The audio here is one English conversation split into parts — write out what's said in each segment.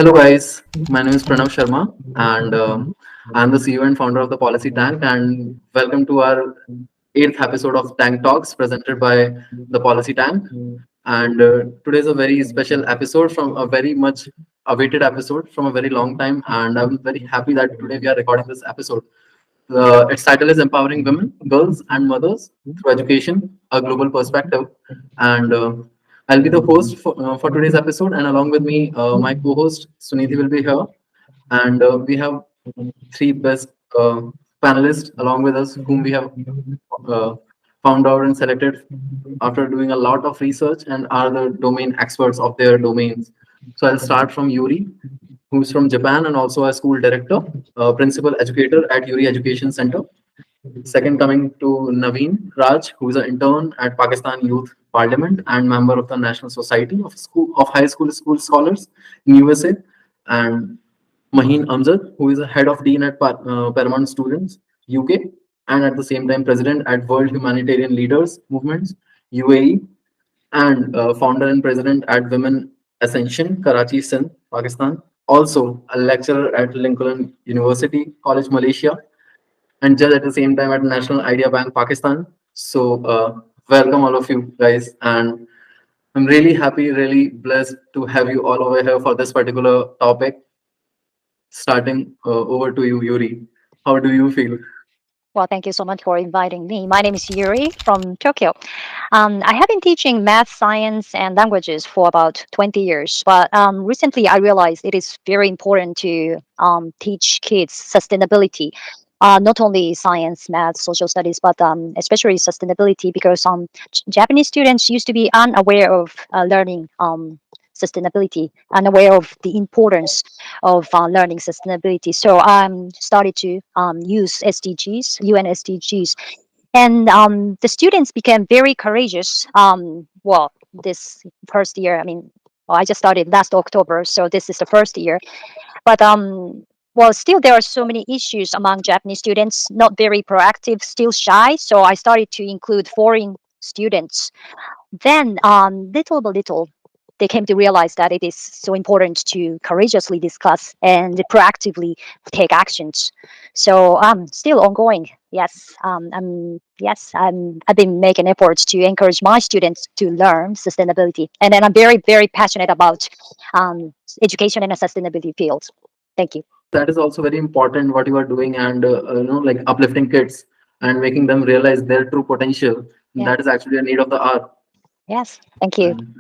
Hello, guys. My name is Pranav Sharma, and I'm the CEO and founder of the Policy Tank. And welcome to our eighth episode of Tank Talks, presented by the Policy Tank. And today is a very special episode from a very much awaited episode from a very long time. And I'm very happy that today we are recording this episode. Its title is Empowering Women, Girls, and Mothers Through Education, a Global Perspective. And I'll be the host for today's episode. And along with me, my co host Sunidhi will be here. And we have three best panelists along with us, whom we have uh, found out and selected after doing a lot of research and are the domain experts of their domains. So I'll start from Yuri, who's from Japan and also a school director, principal educator at Yuri Education Center. Second, coming to Naveen Raj, who is an intern at Pakistan Youth Parliament and member of the National Society of High School Scholars in USA, and Maheen Amjad, who is a head of dean at Paramount Students UK, and at the same time president at World Humanitarian Leaders Movements UAE, and founder and president at Women Ascension, Karachi, Sindh, Pakistan. Also a lecturer at Lincoln University College, Malaysia, and judge at the same time at National Idea Bank, Pakistan. So, welcome all of you guys, and I'm really happy, really blessed to have you all over here for this particular topic. Starting over to you, Yuri. How do you feel? Well, thank you so much for inviting me. My name is Yuri from Tokyo. I have been teaching math, science, and languages for about 20 years, but recently I realized it is very important to teach kids sustainability. Not only science, math, social studies, but especially sustainability because Japanese students used to be unaware of learning sustainability, unaware of the importance of learning sustainability. So I started to use SDGs, UN SDGs, and the students became very courageous. This first year, I just started last October, so this is the first year. But still there are so many issues among Japanese students, not very proactive, still shy. So I started to include foreign students. Then, little by little, they came to realize that it is so important to courageously discuss and proactively take actions. So, still ongoing. Yes, I've been making efforts to encourage my students to learn sustainability, and then I'm very, very passionate about education in a sustainability field. Thank you. That is also very important what you are doing, and like uplifting kids and making them realize their true potential. Yeah. That is actually a need of the hour. Yes. Thank you. And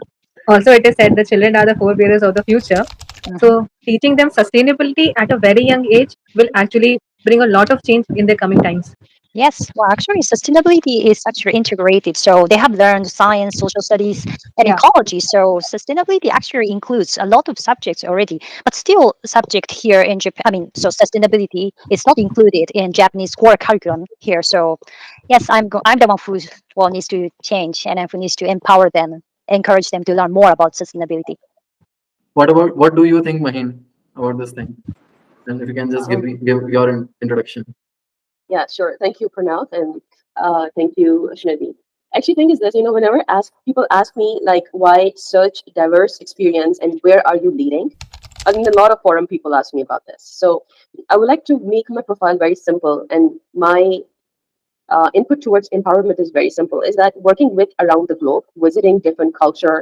Also, it is said the children are the forebearers of the future. Mhm. So, teaching them sustainability at a very young age will actually bring a lot of change in the coming times. Yes, well, actually, sustainability is actually integrated. So they have learned science, social studies, and Yeah. ecology. So sustainability actually includes a lot of subjects already, but still subject here in Japan. So sustainability is not included in Japanese core curriculum here. So yes, I'm the one who needs to change and who needs to empower them, encourage them to learn more about sustainability. what do you think, Maheen, about this thing? And if you can just Um, give your introduction. yeah, sure. Thank you, Pranav, and thank you, Shnadi. Actually, thing is this, whenever ask people ask me like why such diverse experience and where are you leading, I mean, a lot of forum people ask me about this. So I would like to make my profile very simple, and my input towards empowerment is very simple. Is that working with around the globe, visiting different culture,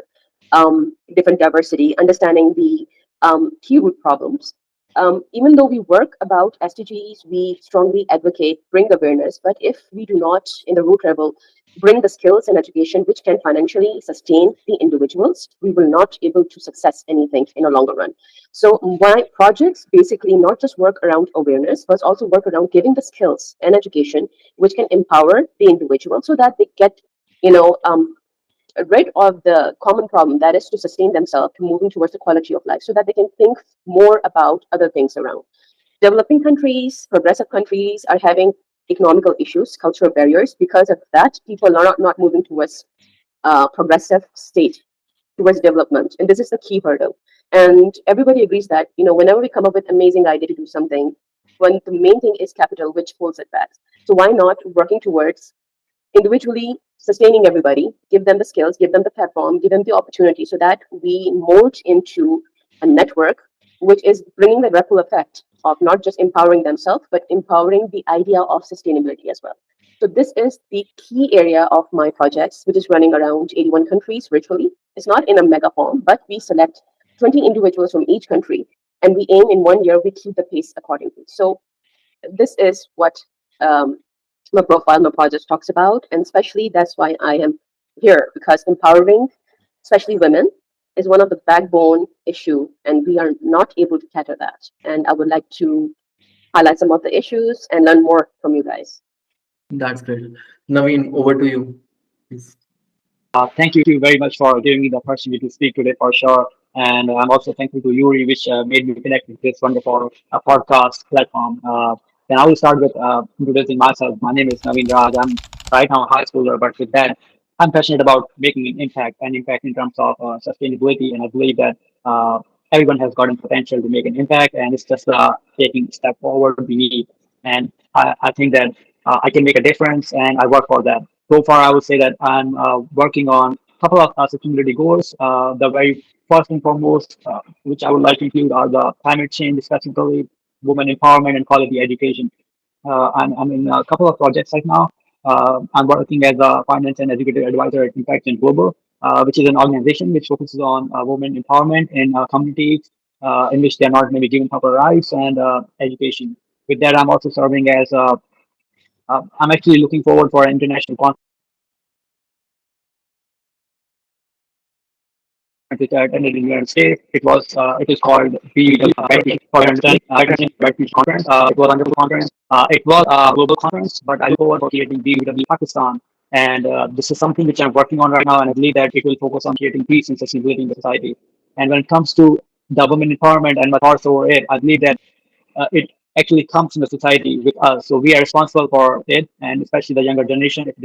different diversity, understanding the key root problems, even though we work about SDGs, we strongly advocate bring awareness. But if we do not, in the root level, bring the skills and education which can financially sustain the individuals, we will not able to success anything in a longer run. So my projects basically not just work around awareness, but also work around giving the skills and education which can empower the individual so that they get, you know, um, rid of the common problem that is to sustain themselves to moving towards the quality of life so that they can think more about other things around. Developing countries, progressive countries are having economical issues, cultural barriers. Because of that, people are not moving towards progressive state, towards development. And this is the key hurdle. And everybody agrees that, whenever we come up with amazing idea to do something, when the main thing is capital, which pulls it back. So why not working towards individually sustaining everybody, give them the skills, give them the platform, give them the opportunity so that we mold into a network which is bringing the ripple effect of not just empowering themselves, but empowering the idea of sustainability as well. So this is the key area of my projects, which is running around 81 countries virtually. It's not in a mega form, but we select 20 individuals from each country, and we aim in 1 year we keep the pace accordingly. So this is what um, my profile, my project talks about, and especially that's why I am here, because empowering, especially women, is one of the backbone issue, and we are not able to cater that. And I would like to highlight some of the issues and learn more from you guys. That's great. Naveen, over to you. Please. Thank you very much for giving me the opportunity to speak today for sure. And I'm also thankful to Yuri, which made me connect with this wonderful podcast platform. And I will start with introducing myself. My name is Naveen Raj. I'm right now a high schooler, but with that, I'm passionate about making an impact in terms of sustainability. And I believe that everyone has gotten potential to make an impact, and it's just taking a step forward we need. And I think that I can make a difference, and I work for that. So far, I would say that I'm working on a couple of sustainability goals. The very first and foremost, which I would like to include, are the climate change, specifically women empowerment and quality education. I'm in a couple of projects right now. I'm working as a finance and executive advisor at Impact and Global, which is an organization which focuses on women empowerment in communities in which they're not maybe given proper rights and education. With that, I'm also serving as I'm actually looking forward for an international conference which I attended in the United States. It is called BW Conference. It was a wonderful conference. It was a global conference, but I look forward for creating BW Pakistan. And this is something which I'm working on right now, and I believe that it will focus on creating peace and sustainability in the society. And when it comes to the women empowerment and my thoughts over it, I believe that it actually comes from the society with us. So we are responsible for it, and especially the younger generation, if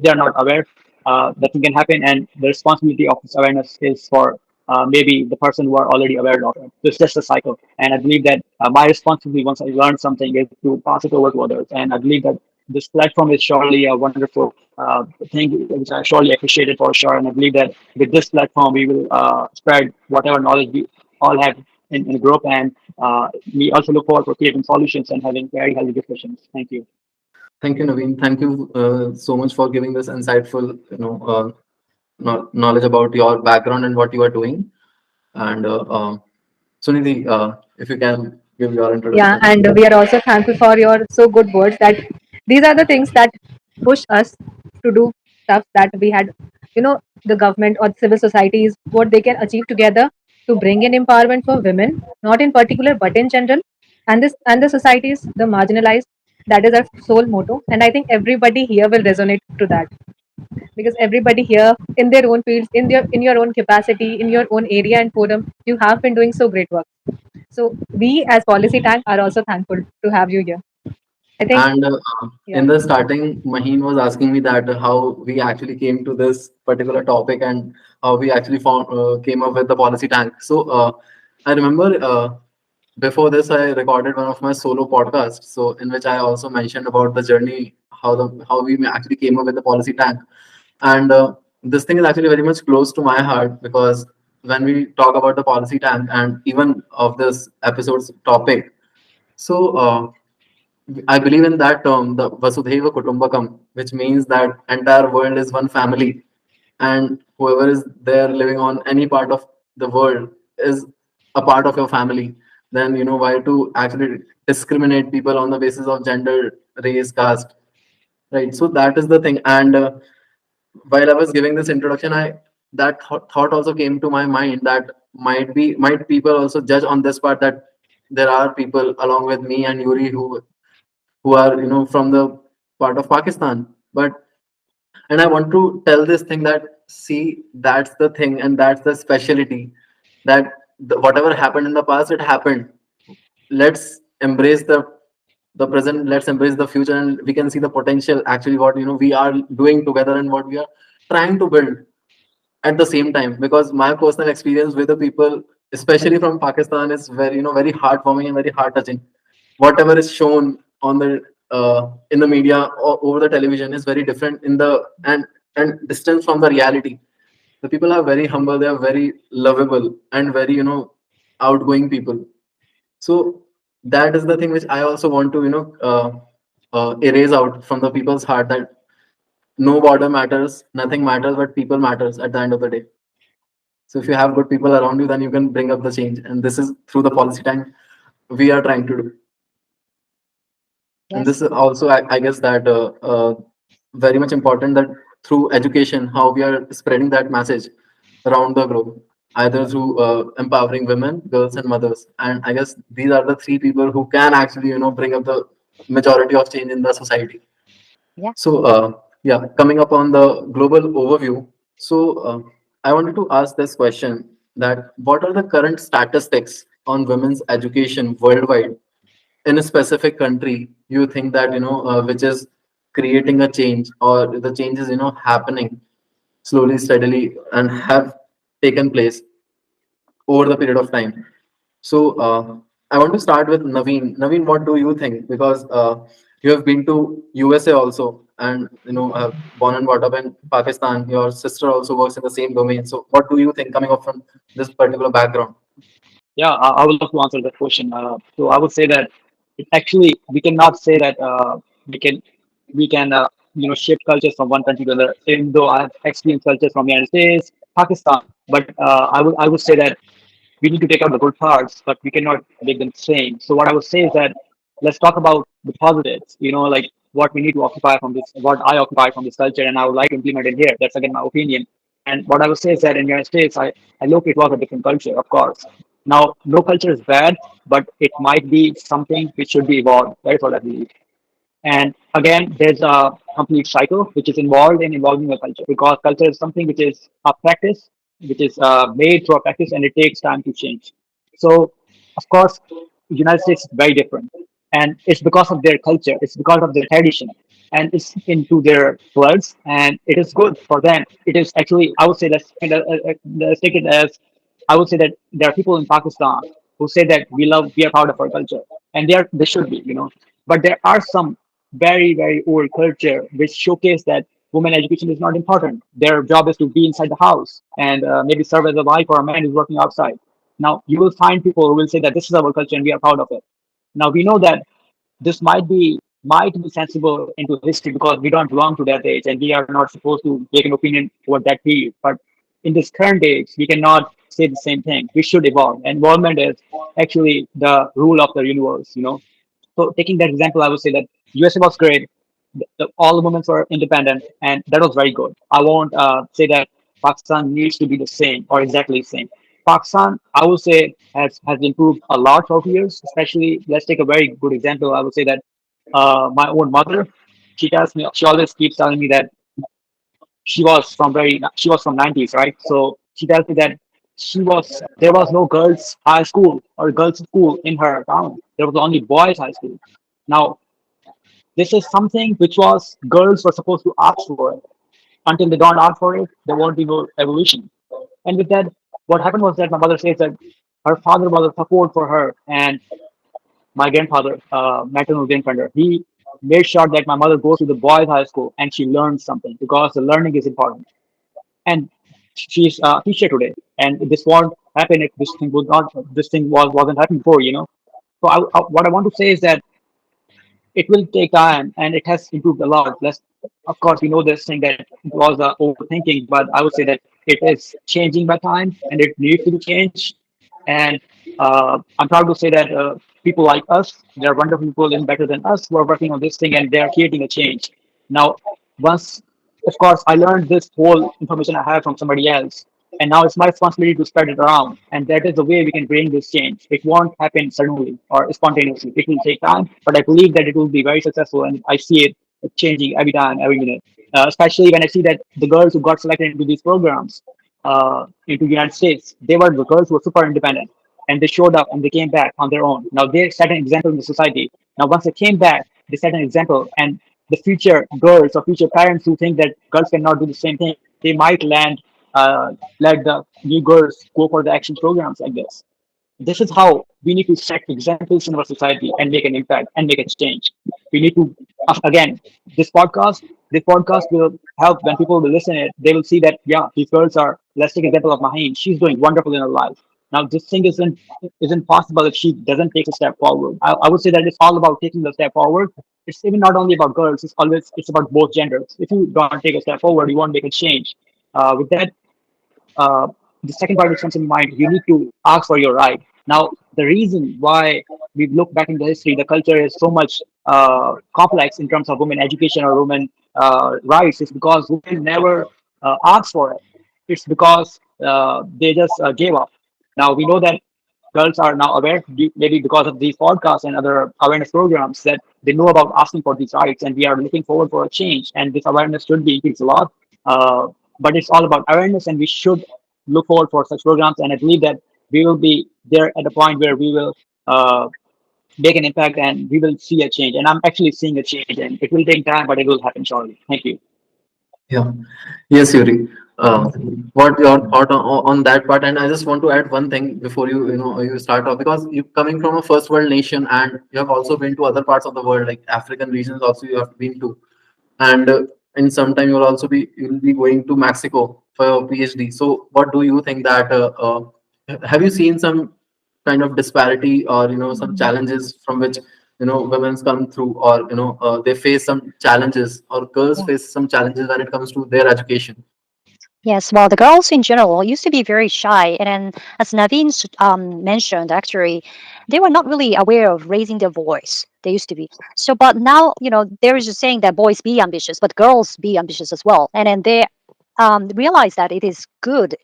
they are not aware, nothing can happen. And the responsibility of this awareness is for maybe the person who are already aware of it. So it's just a cycle. And I believe that my responsibility once I learn something is to pass it over to others. And I believe that this platform is surely a wonderful thing, which I surely appreciate it for sure. And I believe that with this platform, we will spread whatever knowledge we all have in a group, and we also look forward for creating solutions and having very healthy discussions. Thank you. Thank you, Naveen. Thank you so much for giving this insightful, knowledge about your background and what you are doing. And Sunidhi, if you can give your Yeah, introduction. and we are also thankful for your so good words that these are the things that push us to do stuff that we had, the government or civil societies, what they can achieve together to bring in empowerment for women, not in particular, but in general, and the societies, the marginalized. That is our sole motto. And I think everybody here will resonate to that, because everybody here in their own fields, in your own capacity, in your own area and forum, you have been doing so great work. So we as Policy Tank are also thankful to have you here. I think, And yeah. in the starting, Maheen was asking me that how we actually came to this particular topic and how we actually came up with the policy tank. So I remember before this, I recorded one of my solo podcasts. So in which I also mentioned about the journey, how we actually came up with the policy tank. And this thing is actually very much close to my heart because when we talk about the policy tank and even of this episode's topic, so I believe in that term, the Vasudhaiva Kutumbakam, which means that entire world is one family, and whoever is there living on any part of the world is a part of your family. Then why to actually discriminate people on the basis of gender, race, caste, right? So that is the thing. And while I was giving this introduction, thought also came to my mind that might people also judge on this part that there are people along with me and Yuri who are from the part of Pakistan. But and I want to tell this thing that see, that's the thing and that's the speciality, that whatever happened in the past, it happened. Let's embrace the present, let's embrace the future, and we can see the potential actually what we are doing together and what we are trying to build at the same time. Because my personal experience with the people, especially from Pakistan, is very very heartwarming and very heart touching. Whatever is shown on the in the media or over the television is very different in the and distant from the reality. The people are very humble, they are very lovable and very outgoing people. So that is the thing which I also want to, erase out from the people's heart, that no border matters, nothing matters, but people matters at the end of the day. So if you have good people around you, then you can bring up the change. And this is through the policy tank we are trying to do. And this Yes. is also, I guess, that very much important, that through education, how we are spreading that message around the globe, either through empowering women, girls, and mothers. And I guess these are the three people who can actually, bring up the majority of change in the society. Yeah. So, yeah, coming up on the global overview. So, I wanted to ask this question: that what are the current statistics on women's education worldwide, in a specific country you think that, which is creating a change, or the change is, happening slowly, steadily, and have taken place over the period of time? So I want to start with Naveen, what do you think? Because you have been to USA also, and born and brought up in Pakistan. Your sister also works in the same domain. So what do you think, coming up from this particular background? Yeah, I would love to answer that question. So I would say that it actually we cannot say that we can shift cultures from one country to another. Even though I have experienced cultures from the United States, Pakistan, but I would say that we need to take out the good parts, but we cannot make them same. So what I would say is that let's talk about the positives. Like what we need to occupy from this, what I occupy from this culture, and I would like to implement it here. That's again my opinion. And what I would say is that in the United States, I look it was a different culture, of course. Now, no culture is bad, but it might be something which should be evolved. That is what I believe. And again, there's a complete cycle which is involved in evolving a culture, because culture is something which is a practice, which is made through a practice, and it takes time to change. So, of course, United States is very different, and it's because of their culture, it's because of their tradition, and it's into their bloods, and it is good for them. It is actually, I would say, let's take it as, I would say that there are people in Pakistan who say that we are proud of our culture, and they should be. But there are some very, very old culture which showcase that women education is not important. Their job is to be inside the house and maybe serve as a wife or a man who's working outside. Now, you will find people who will say that this is our culture and we are proud of it. Now, we know that this might be sensible into history because we don't belong to that age and we are not supposed to take an opinion over that period. But in this current age, we cannot say the same thing. We should evolve. And involvement is actually the rule of the universe. So taking that example, I would say that USA was great. All the movements were independent, and that was very good. I won't say that Pakistan needs to be the same or exactly the same. Pakistan, I would say, has improved a lot over years. Especially, let's take a very good example. I would say that my own mother, she always keeps telling me that she was from 90s, right? So she tells me that there was no girls high school or girls school in her town. There was only boys high school. Now this is something which was girls were supposed to ask for it. Until they don't ask for it, there won't be no evolution. And with that, what happened was that my mother says that her father was a support for her, and my grandfather, maternal grandfather, he made sure that my mother goes to the boys' high school and she learns something because the learning is important. And she's a teacher today, and this won't happen if this thing wasn't happening before. So what I want to say is that it will take time and it has improved a lot. Less, of course, we know this thing that it was overthinking, but I would say that it is changing by time and it needs to be changed. And I'm proud to say that people like us, there are wonderful people and better than us who are working on this thing and they are creating a change. Now, once, of course, I learned this whole information I have from somebody else, and now it's my responsibility to spread it around. And that is the way we can bring this change. It won't happen suddenly or spontaneously. It will take time, but I believe that it will be very successful. And I see it changing every time, every minute. Especially when I see that the girls who got selected into these programs into the United States, they were the girls who were super independent and they showed up and they came back on their own. Now they set an example in the society. Now once they came back, they set an example, and the future girls or future parents who think that girls cannot do the same thing, they might let the new girls go for the action programs like this. This is how we need to set examples in our society and make an impact and make a change. We need to, again, this podcast, this podcast will help when people will listen it. They will see that, yeah, these girls are, let's take example of Maheen. She's doing wonderful in her life. Now, this thing isn't possible if she doesn't take a step forward. I would say that it's all about taking the step forward. It's even not only about girls. It's about both genders. If you don't take a step forward, you won't make a change. With that, uh, the second part which comes in mind, you need to ask for your right. Now, the reason why we look back in the history, the culture is so much complex in terms of women education or women rights is because women never asked for it. It's because they just gave up. Now, we know that girls are now aware, maybe because of these podcasts and other awareness programs, that they know about asking for these rights, and we are looking forward for a change. And this awareness should be increased a lot. But it's all about awareness, and we should look forward for such programs. And I believe that we will be there at the point where we will make an impact and we will see a change. And I'm actually seeing a change, and it will take time, but it will happen shortly. Thank you. Yeah. Yes, Yuri. Uh, what your thought on that part? And I just want to add one thing before you start off, because you coming from a first world nation and you have also been to other parts of the world, like African regions also you have been to, and in some time you'll be going to Mexico for your PhD. So what do you think that have you seen some kind of disparity or some challenges from which women's come through, or they face some challenges, or girls Yeah. face some challenges when it comes to their education? Yes, well, the girls in general used to be very shy, and then as mentioned, actually, they were not really aware of raising their voice. They used to be so, but now there is a saying that boys be ambitious, but girls be ambitious as well, and then they realize that it is good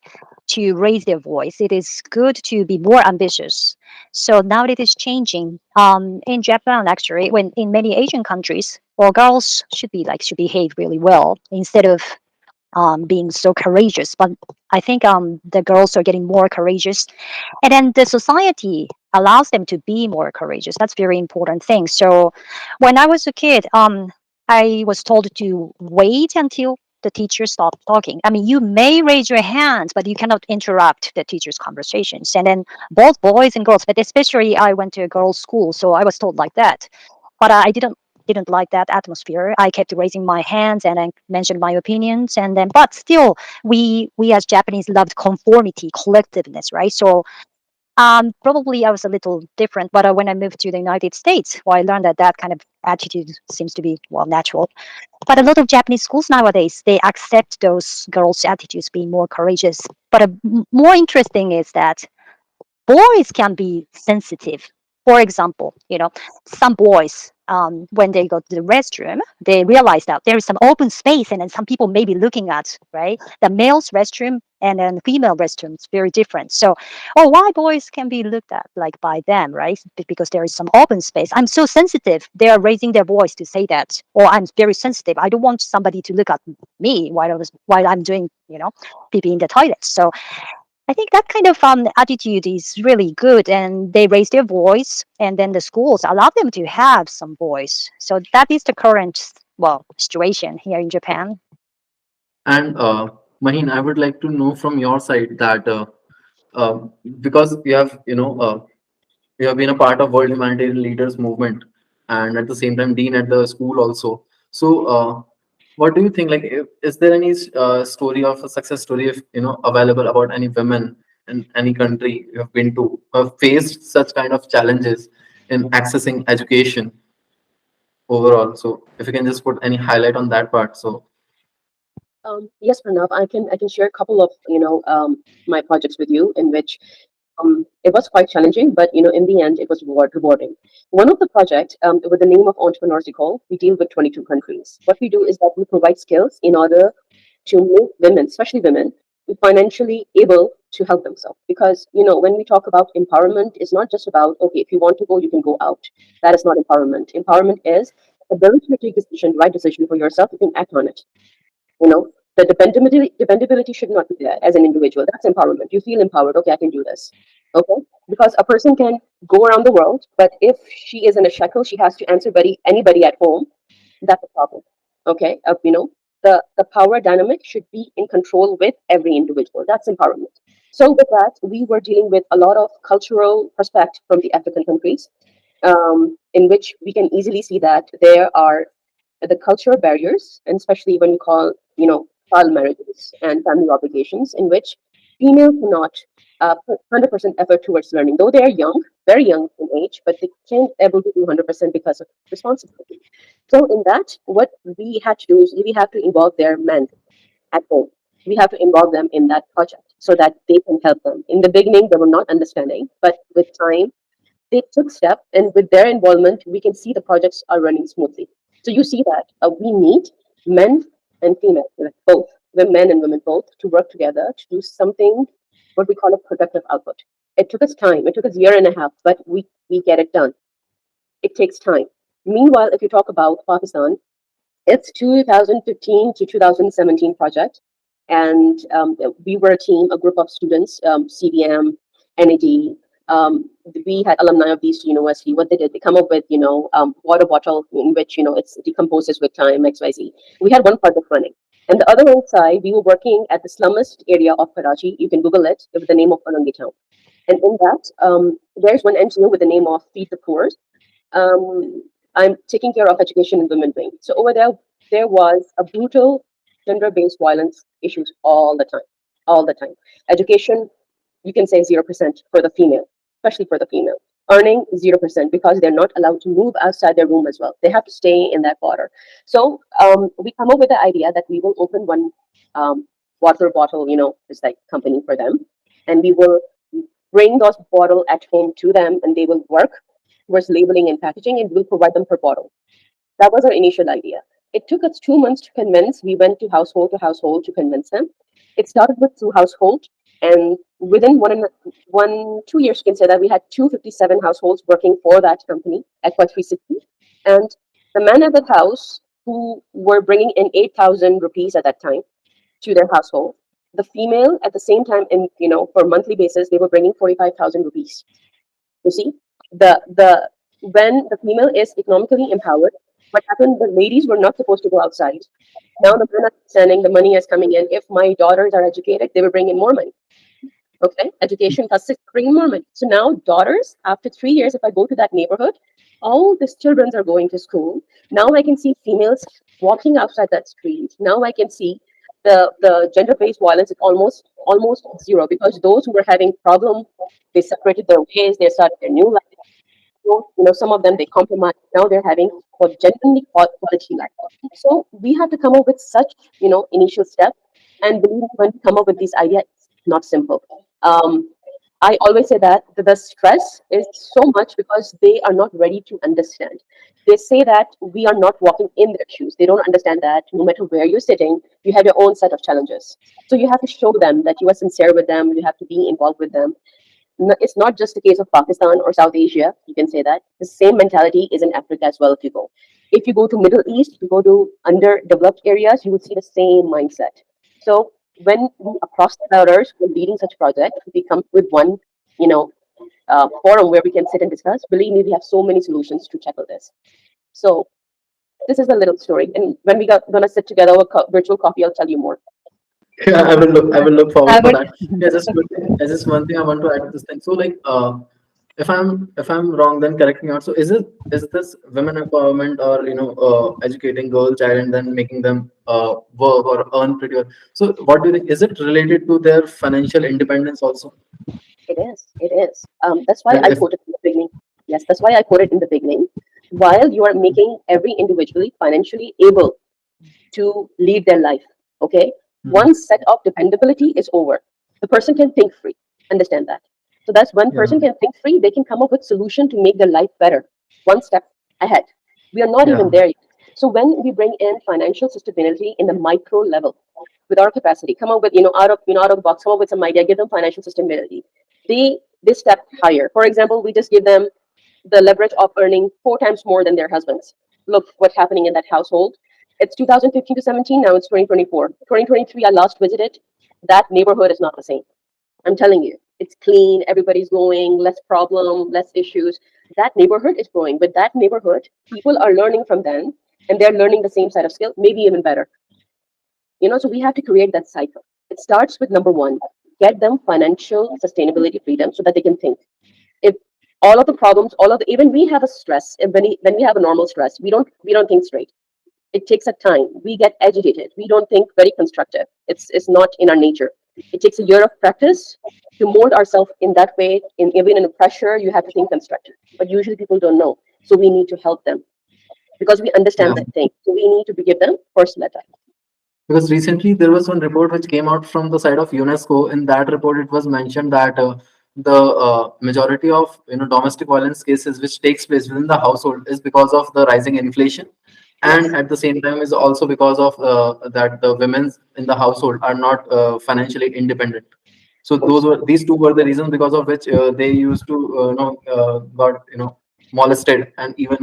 to raise their voice. It is good to be more ambitious. So now it is changing. In Japan, actually, when in many Asian countries, well, girls should behave really well instead of being so courageous. But I think the girls are getting more courageous, and then the society allows them to be more courageous. That's very important thing. So when I was a kid, I was told to wait until the teacher stopped talking. I mean, you may raise your hands, but you cannot interrupt the teacher's conversations. And then both boys and girls, but especially I went to a girls' school, so I was told like that. But I didn't like that atmosphere. I kept raising my hands and I mentioned my opinions, and then but still we as Japanese loved conformity, collectiveness, right? So probably I was a little different, but when I moved to the United States, well, I learned that that kind of attitude seems to be well natural. But a lot of Japanese schools nowadays they accept those girls' attitudes being more courageous. But more interesting is that boys can be sensitive. For example, some boys, when they go to the restroom, they realize that there is some open space, and then some people may be looking at, right? The male's restroom and then the female restroom is very different. So, oh, why boys can be looked at like by them, right? Because there is some open space. I'm so sensitive. They are raising their voice to say that, or I'm very sensitive. I don't want somebody to look at me while I'm doing, pee pee in the toilet. So I think that kind of attitude is really good, and they raise their voice, and then the schools allow them to have some voice. So that is the current situation here in Japan. And Maheen, I would like to know from your side that uh, because you have been a part of World Humanitarian Leaders Movement, and at the same time dean at the school also. So what do you think, like, is there any story of a success story, if available, about any women in any country you have been to who have faced such kind of challenges in accessing education overall? So if you can just put any highlight on that part. So Yes, Pranav, I can share a couple of my projects with you in which it was quite challenging, but in the end, it was rewarding. One of the projects with the name of Entrepreneurs Equal, we deal with 22 countries. What we do is that we provide skills in order to make women, especially women, be financially able to help themselves. Because when we talk about empowerment, it's not just about okay, if you want to go, you can go out. That is not empowerment. Empowerment is the ability to take decision, right decision for yourself. You can act on it. The dependability should not be there as an individual. That's empowerment. You feel empowered. Okay, I can do this. Okay, because a person can go around the world, but if she is in a shackle, she has to answer anybody at home. That's a problem. Okay, the power dynamic should be in control with every individual. That's empowerment. So with that, we were dealing with a lot of cultural perspective from the African countries, in which we can easily see that there are the cultural barriers, and especially when we call, child marriages and family obligations, in which female cannot put 100% effort towards learning. Though they are young, very young in age, but they can't able to do 100% because of responsibility. So in that, what we had to do is we have to involve their men at home. We have to involve them in that project so that they can help them. In the beginning, they were not understanding, but with time, they took step, and with their involvement, we can see the projects are running smoothly. So you see that we need men and female, like both, the men and women both, to work together to do something, what we call a productive output. It took us time. It took us a year and a half, but we get it done. It takes time. Meanwhile, if you talk about Pakistan, it's 2015 to 2017 project, and we were a team, a group of students, CDM, NAD. We had alumni of these university. What they did, they come up with water bottle in which it decomposes with time XYZ. We had one project running, and the other one side we were working at the slummest area of Karachi. You can Google it with the name of Arangi Town, and in that there's one NGO with the name of Feed the Poor. um, I'm taking care of education in women wing. So over there was a brutal gender-based violence issues all the time, all the time. Education, you can say 0% for the female, especially for the female. Earning 0% because they're not allowed to move outside their room as well. They have to stay in that water. So we come up with the idea that we will open one water bottle, it's like company for them, and we will bring those bottle at home to them, and they will work towards labeling and packaging, and we'll provide them per bottle. That was our initial idea. It took us 2 months to convince. We went to household to convince them. It started with 2 households, and within 2 years, you can say that we had 257 households working for that company, Aqua 360. And the men at the house who were bringing in 8,000 rupees at that time to their household, the female at the same time, in for monthly basis, they were bringing 45,000 rupees. You see, the when the female is economically empowered, what happened? The ladies were not supposed to go outside. Now the men are understanding the money is coming in. If my daughters are educated, they will bring in more money. Okay, education plus bring in more money. So now daughters, after 3 years, if I go to that neighborhood, all these children are going to school. Now I can see females walking outside that street. Now I can see the gender-based violence is almost zero, because those who were having problem, they separated their ways, they started their new life. Some of them they compromise. Now they're having genuinely quality life. So we have to come up with such initial steps. And believe me, when we come up with these ideas, it's not simple. I always say that the stress is so much because they are not ready to understand. They say that we are not walking in their shoes. They don't understand that no matter where you're sitting, you have your own set of challenges. So you have to show them that you are sincere with them. You have to be involved with them. It's not just the case of Pakistan or South Asia. You can say that the same mentality is in Africa as well. If you go to Middle East, if you go to underdeveloped areas, you will see the same mindset. So when we across the borders we're leading such projects, we come with one, forum where we can sit and discuss. Believe me, we have so many solutions to tackle this. So this is a little story, and when we gonna sit together over virtual coffee, I'll tell you more. Yeah, I will look forward I for would, that. Yeah, just one thing I want to add to this thing. So like if I'm wrong, then correct me out. So is this women empowerment, or educating girl child and then making them work or earn pretty well? So what do you think? Is it related to their financial independence also? It is. It is. That's why Like I if quoted in the beginning. Yes, that's why I quoted in the beginning. While you are making every individually financially able to lead their life, okay, Mhm. one set of dependability is over. The person can think free. Understand that. So that's when Yeah, person can think free, they can come up with solution to make their life better, one step ahead. We are not yeah, even there yet. So when we bring in financial sustainability in the micro level, with our capacity, come up with out of the box, come up with some idea, give them financial sustainability. They step higher. For example, we just give them the leverage of earning 4 times more than their husbands. Look what's happening in that household. It's 2015 to 17. Now it's 2024. 2023, I last visited. That neighborhood is not the same. I'm telling you, it's clean. Everybody's going, less problem, less issues. That neighborhood is growing. With that neighborhood, people are learning from them, and they're learning the same set of skill, maybe even better. So we have to create that cycle. It starts with number one, get them financial sustainability freedom so that they can think. If all of the problems, even we have a stress, and when we have a normal stress, we don't think straight. It takes a time. We get agitated. We don't think very constructive. It's not in our nature. It takes a year of practice to mold ourselves in that way. Even in the pressure, you have to think constructive. But usually people don't know. So we need to help them because we understand Yeah. that thing. So we need to give them personal attack. Because recently there was one report which came out from the side of UNESCO. In that report, it was mentioned that the majority of domestic violence cases which takes place within the household is because of the rising inflation, Yes. and at the same time is also because of that the women in the household are not financially independent. So Of course. these two were the reasons because of which they used to got molested and even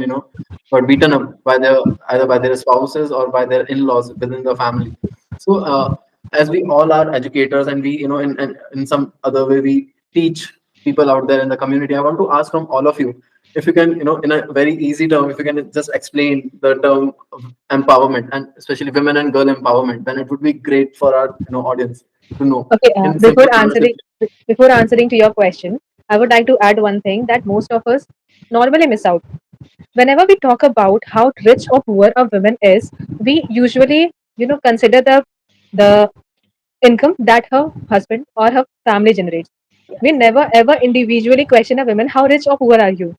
got beaten up by their either by their spouses or by their in-laws within the family. So as we all are educators and we in some other way we teach people out there in the community, I want to ask from all of you if you can in a very easy term, if you can just explain the term of empowerment, and especially women and girl empowerment, then it would be great for our audience to know Okay, in simple terms. before answering to your question, I would like to add one thing that most of us normally miss out. Whenever we talk about how rich or poor a woman is, we usually, consider the income that her husband or her family generates. We never ever individually question a woman, how rich or poor are you?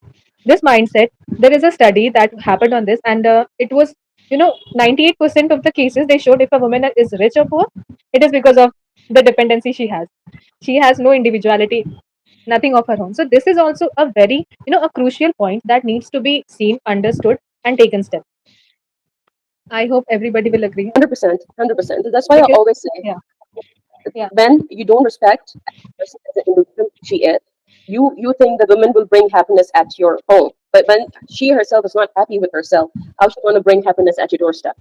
This mindset, there is a study that happened on this, and it was, 98% of the cases they showed if a woman is rich or poor, it is because of the dependency she has. She has no individuality, nothing of her own. So this is also a very, a crucial point that needs to be seen, understood, and taken step. I hope everybody will agree 100%. 100%. That's why I because always say yeah, yeah, when you don't respect a person as an individual she is, you think the woman will bring happiness at your home. But when she herself is not happy with herself, how she want to bring happiness at your doorstep?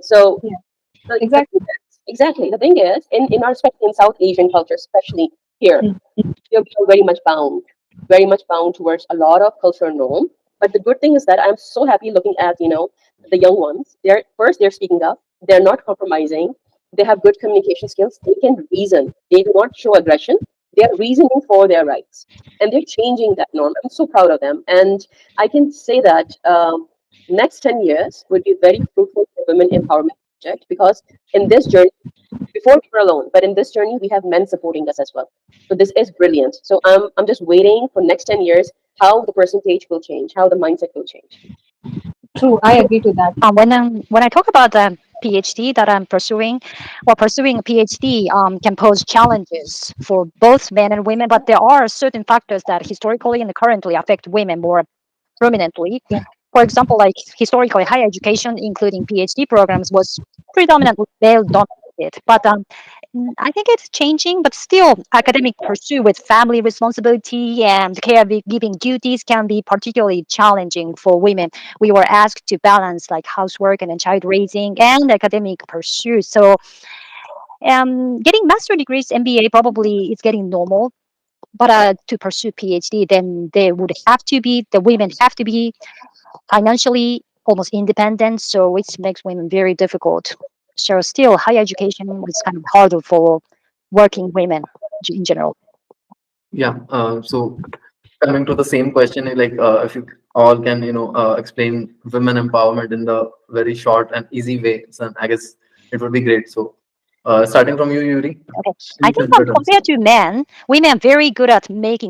So yeah, the exactly. thing is, exactly. The thing is, in our especially in South Asian culture, especially here, Mm. we are very much bound towards a lot of cultural norm. But the good thing is that I'm so happy looking at the young ones. They're speaking up. They're not compromising. They have good communication skills. They can reason. They do not show aggression. They are reasoning for their rights, and they're changing that norm. I'm so proud of them, and I can say that next 10 years would be very fruitful for women empowerment project because in this journey before we were alone, but in this journey we have men supporting us as well. So this is brilliant. So I'm just waiting for next 10 years how the percentage will change, how the mindset will change. True, I agree to that. When I talk about the PhD that I'm pursuing, well, pursuing a PhD can pose challenges for both men and women, but there are certain factors that historically and currently affect women more prominently. Yeah. For example, like historically, higher education, including PhD programs, was predominantly male dominated. But I think it's changing, but still, academic pursuit with family responsibility and caregiving duties can be particularly challenging for women. We were asked to balance like housework and then child raising and academic pursuit. So, getting master degrees, MBA probably is getting normal. But to pursue PhD, then the women have to be financially almost independent, so which makes women very difficult. So still, higher education was kind of harder for working women in general. Yeah. So coming to the same question, like if you all can, explain women empowerment in the very short and easy way, so I guess it would be great. So, starting from you, Yuri, Okay. I in think simpler terms. compared to men, women are very good at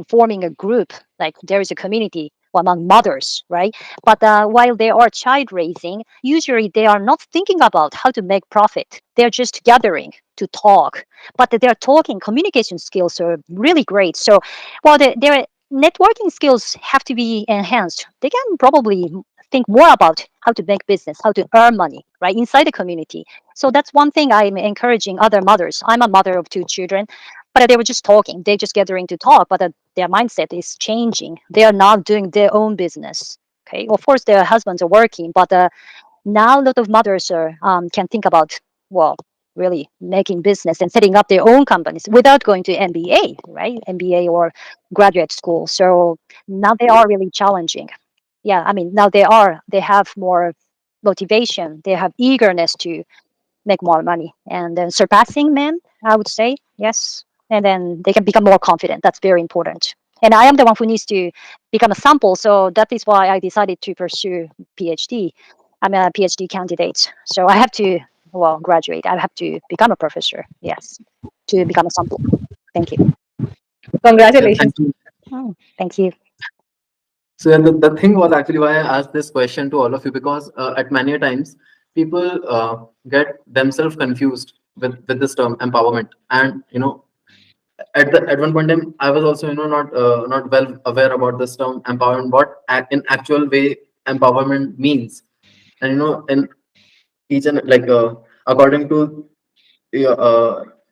forming a group. Like there is a community among mothers, right? But while they are child raising, usually they are not thinking about how to make profit. They're just gathering to talk. But their talking communication skills are really great. So while their networking skills have to be enhanced, they can probably think more about how to make business, how to earn money, right, inside the community. So that's one thing I'm encouraging other mothers. I'm a mother of two children, but they were just talking. They're just gathering to talk, but their mindset is changing. They are not doing their own business. Okay, of course their husbands are working, but now a lot of mothers can think about, well, really making business and setting up their own companies without going to MBA, right? MBA or graduate school. So now they are really challenging. Yeah, I mean now they have more motivation. They have eagerness to make more money and then surpassing men, I would say. Yes, and then they can become more confident. That's very important, and I am the one who needs to become a sample, so that is why I decided to pursue PhD. I'm a PhD candidate, so I have to, well, graduate. I have to become a professor. Yes. to become a sample. Thank you. Yeah, Congratulations. thank you. Thank you. So yeah, the thing was actually why I asked this question to all of you, because at many a times people get themselves confused with this term empowerment. And at one point in time, I was also not well aware about this term empowerment, what in actual way empowerment means. And in each and like according to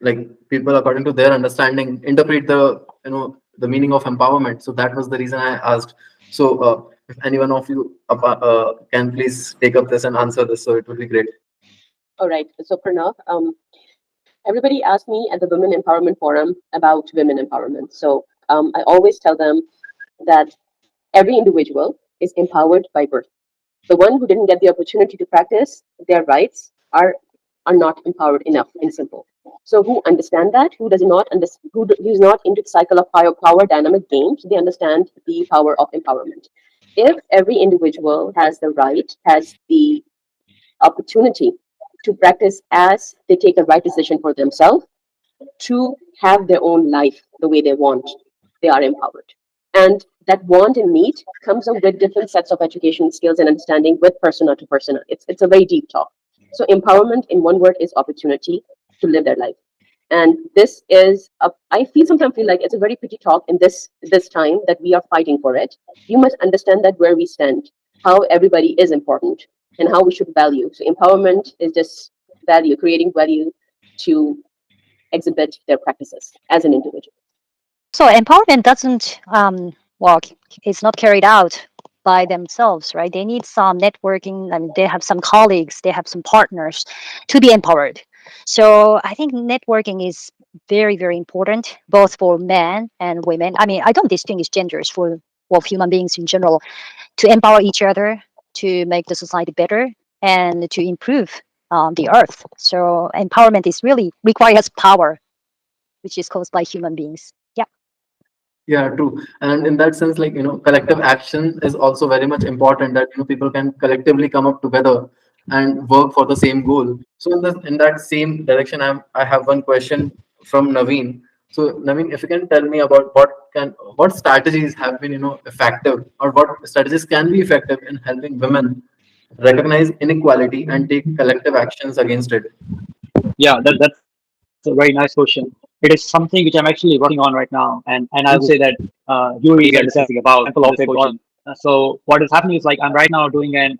like people according to their understanding interpret the meaning of empowerment. So that was the reason I asked. So if any one of you can please take up this and answer this, so it would be great. All right. So Pranav, everybody asked me at the Women Empowerment Forum about women empowerment. So I always tell them that every individual is empowered by birth. The one who didn't get the opportunity to practice their rights are not empowered enough, in simple. So who understand that, who does not understand, who's not into the cycle of power dynamic games, they understand the power of empowerment. If every individual has the right, has the opportunity to practice as they take the right decision for themselves, to have their own life the way they want, they are empowered. And that want and need comes up with different sets of education skills and understanding with persona to persona. It's a very deep talk. So empowerment in one word is opportunity to live their life. And this is I sometimes feel like it's a very pretty talk in this time that we are fighting for it. You must understand that where we stand, how everybody is important, and how we should value. So empowerment is just value, creating value to exhibit their practices as an individual. So empowerment doesn't work. It's not carried out by themselves, right? They need some networking, and they have some colleagues, they have some partners to be empowered. So I think networking is very, very important, both for men and women. I mean, I don't distinguish genders for human beings in general, to empower each other, to make the society better, and to improve the earth. So empowerment is really requires power, which is caused by human beings. Yeah. Yeah, true. And in that sense, like, collective action is also very much important, that, people can collectively come up together and work for the same goal. So in that same direction, I have one question from Naveen. So Naveen, if you can tell me about what strategies have been, effective, or what strategies can be effective in helping women recognize inequality and take collective actions against it. Yeah, that's a very nice question. It is something which I'm actually working on right now, and I would say that Yuri is understanding about example of it. So what is happening is, like, I'm right now doing an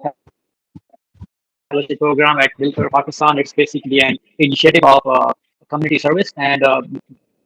fellowship program at Wilfer, Pakistan. It's basically an initiative of community service, and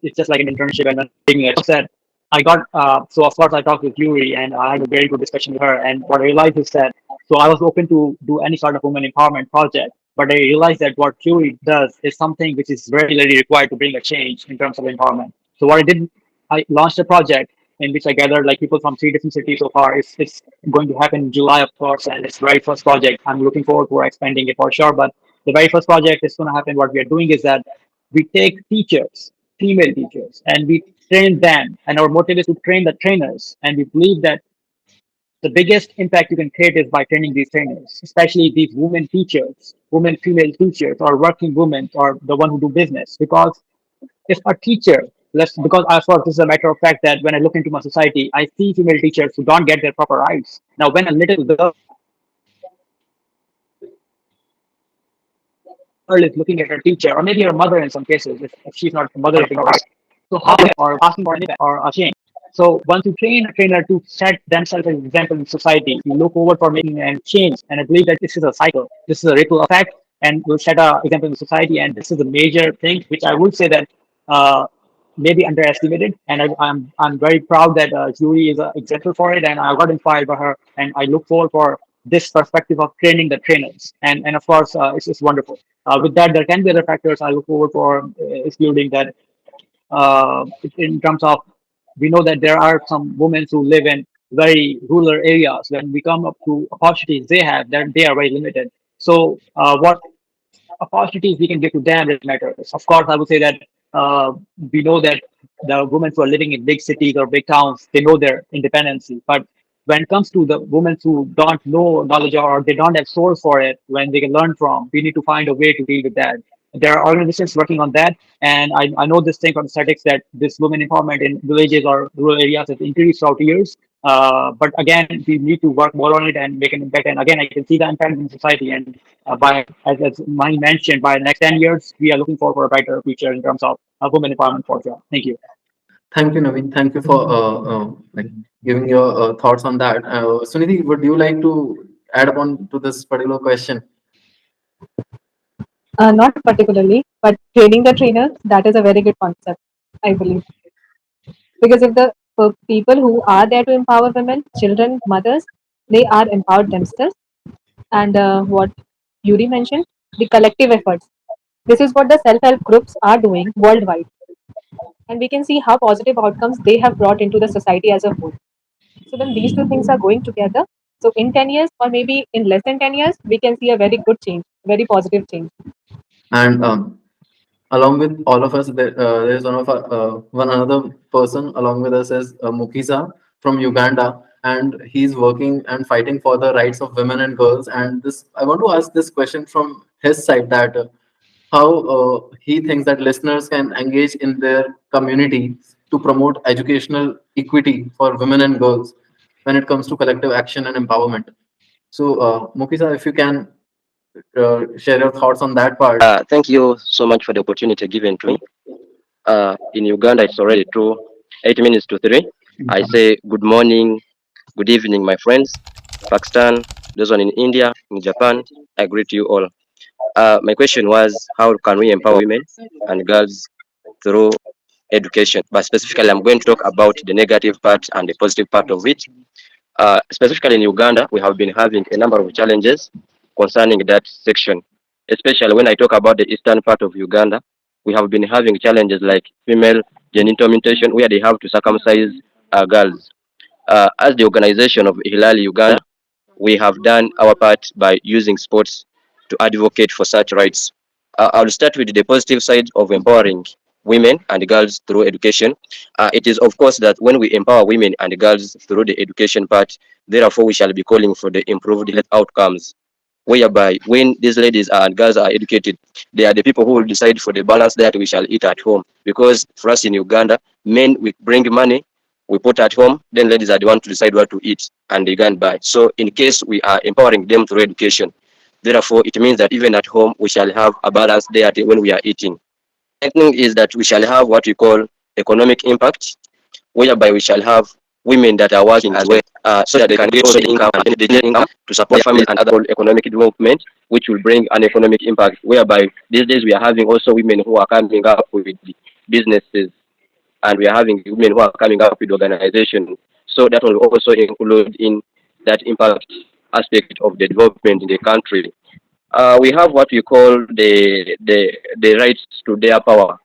it's just like an internship and taking it. That I got, so of course I talked with Yuri and I had a very good discussion with her. And what I realized is that, so I was open to do any sort of women empowerment project, but I realized that what Yuri does is something which is very, very required to bring a change in terms of empowerment. So what I did, I launched a project in which I gathered like people from 3 different cities so far. It's going to happen in July, of course, and it's the very first project. I'm looking forward to expanding it for sure. But the very first project is going to happen. What we are doing is that we take teachers, female teachers, and we train them. And our motive is to train the trainers. And we believe that the biggest impact you can create is by training these trainers, especially these women teachers, women female teachers, or working women, or the one who do business. Because if a teacher, let's, because as far as this is a matter of fact that when I look into my society, I see female teachers who don't get their proper rights. Now, when a little girl is looking at her teacher, or maybe her mother in some cases, if she's not the mother of her right, so how or asking for anything or a change. So once you train a trainer to set themselves as an example in society, you look forward for making a change. And I believe that this is a cycle. This is a ripple effect, and will set a example in society. And this is a major thing, which I would say that uh, maybe underestimated. And I'm very proud that Yuri is an example for it. And I got inspired by her, and I look forward for this perspective of training the trainers. And of course, it's wonderful. With that, there can be other factors I look forward for, excluding that in terms of, we know that there are some women who live in very rural areas. When we come up to opportunities they have, that they are very limited. So what opportunities we can give to them really matters. Of course, I would say that we know that the women who are living in big cities or big towns, they know their independency. But when it comes to the women who don't know knowledge, or they don't have source for it, when they can learn from, we need to find a way to deal with that. There are organizations working on that, and I know this thing from statistics that this women empowerment in villages or rural areas has increased throughout the years. But again, we need to work more on it and make an impact. And again, I can see the impact in society. And by as Mani mentioned, by the next 10 years, we are looking forward for a brighter future in terms of women empowerment for sure. Thank you. Thank you, Naveen. Thank you for like giving your thoughts on that. Sunidhi, would you like to add upon to this particular question? Not particularly, but training the trainers, that is a very good concept, I believe. Because if the people who are there to empower women, children, mothers, they are empowered themselves. And what Yuri mentioned, the collective efforts. This is what the self help groups are doing worldwide. And we can see how positive outcomes they have brought into the society as a whole. So when these two things are going together, so in 10 years or maybe in less than 10 years, we can see a very good change, very positive change. And along with all of us, there's one another person along with us is Mukisa from Uganda, and he's working and fighting for the rights of women and girls. And this, I want to ask this question from his side that how he thinks that listeners can engage in their community to promote educational equity for women and girls when it comes to collective action and empowerment. So, Mukisa, if you can share your thoughts on that part. Thank you so much for the opportunity given to me. In Uganda, it's already 8 minutes to 3. I say good morning, good evening, my friends. Pakistan, those one in India, in Japan, I greet you all. My question was, how can we empower women and girls through education? But specifically, I'm going to talk about the negative part and the positive part of it. Specifically in Uganda, we have been having a number of challenges concerning that section, especially when I talk about the eastern part of Uganda. We have been having challenges like female genital mutilation, where they have to circumcise girls. As the organization of Hilali Uganda, we have done our part by using sports to advocate for such rights. I'll start with the positive side of empowering women and girls through education. It is, of course, that when we empower women and girls through the education part, therefore we shall be calling for the improved health outcomes. Whereby, when these ladies and girls are educated, they are the people who will decide for the balance that we shall eat at home. Because for us in Uganda, men we bring money, we put at home, then ladies are the one to decide what to eat and they can buy. So in case we are empowering them through education, therefore it means that even at home we shall have a balance there when we are eating. Second thing is that we shall have what we call economic impact, whereby we shall have women that are working as well, so that they can get also income and the income to support their families and other economic development, which will bring an economic impact. Whereby these days we are having also women who are coming up with businesses, and we are having women who are coming up with organizations. So that will also include in that impact aspect of the development in the country. We have what we call the rights to their power.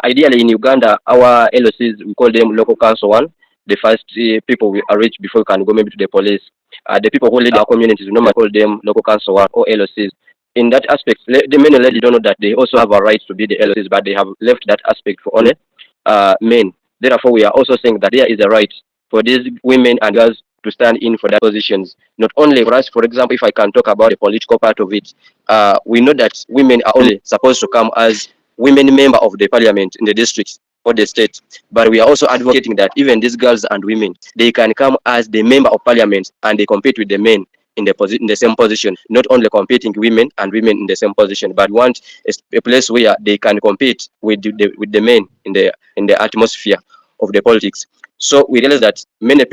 Ideally, in Uganda, our LOCs, we call them local council one. The first people we are reached before we can go maybe to the police. The people who lead our communities, we normally call them local council one or LOCs. In that aspect, the many ladies don't know that they also have a right to be the LOCs, but they have left that aspect for only men. Therefore, we are also saying that there is a right for these women and girls to stand in for that positions. Not only for us, for example, if I can talk about the political part of it, we know that women are only supposed to come as women member of the parliament in the districts or the state. But we are also advocating that even these girls and women, they can come as the member of parliament and they compete with the men in the same position, not only competing women and women in the same position, but want a place where they can compete with the men in the atmosphere of the politics. So we realize that many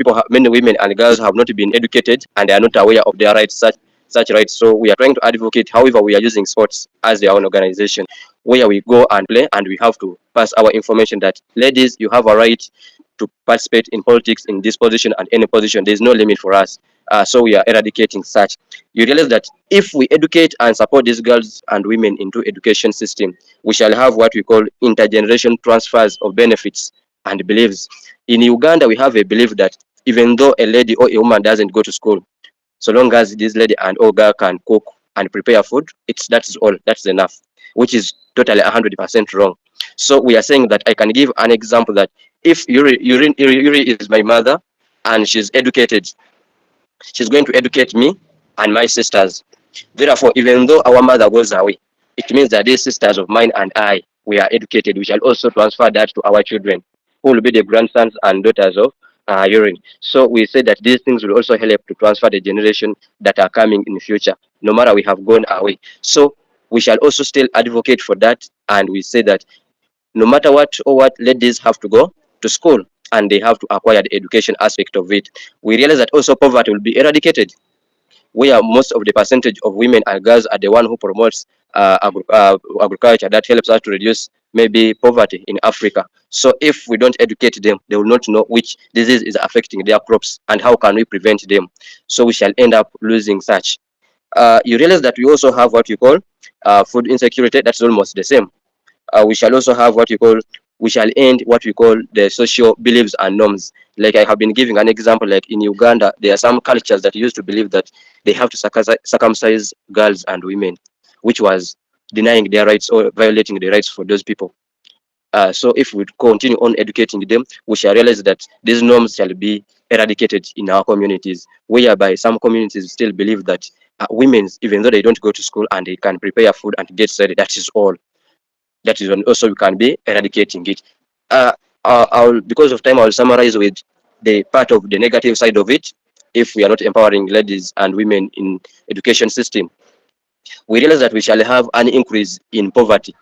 women and girls have not been educated and they are not aware of their rights, such rights. So we are trying to advocate. However, we are using sports as their own organization, where we go and play, and we have to pass our information that ladies, you have a right to participate in politics in this position and any position. There is no limit for us. So we are eradicating such. You realize that if we educate and support these girls and women into education system, we shall have what we call intergeneration transfers of benefits and beliefs. In Uganda, we have a belief that even though a lady or a woman doesn't go to school, so long as this lady and old girl can cook and prepare food, that's all. That's enough, which is totally 100% wrong. So we are saying that I can give an example that if Yuri is my mother and she's educated, she's going to educate me and my sisters. Therefore, even though our mother goes away, it means that these sisters of mine and I, we are educated. We shall also transfer that to our children, who will be the grandsons and daughters of urine. So we say that these things will also help to transfer the generation that are coming in the future, no matter we have gone away. So we shall also still advocate for that, and we say that no matter what or what, ladies have to go to school and they have to acquire the education aspect of it. We realize that also poverty will be eradicated, where most of the percentage of women and girls are the one who promotes agriculture that helps us to reduce maybe poverty in Africa. So if we don't educate them, they will not know which disease is affecting their crops and how can we prevent them. So we shall end up losing such. You realize that we also have what you call food insecurity. That's almost the same. We shall also have what you call, we shall end what we call the social beliefs and norms. Like I have been giving an example, like in Uganda, there are some cultures that used to believe that they have to circumcise girls and women, which was denying their rights or violating the rights for those people. So if we continue on educating them, we shall realize that these norms shall be eradicated in our communities, whereby some communities still believe that women, even though they don't go to school and they can prepare food and get ready, that is all. That is when also we can be eradicating it. Uh, because of time, I'll summarize with the part of the negative side of it. If we are not empowering ladies and women in education system, we realize that we shall have an increase in poverty.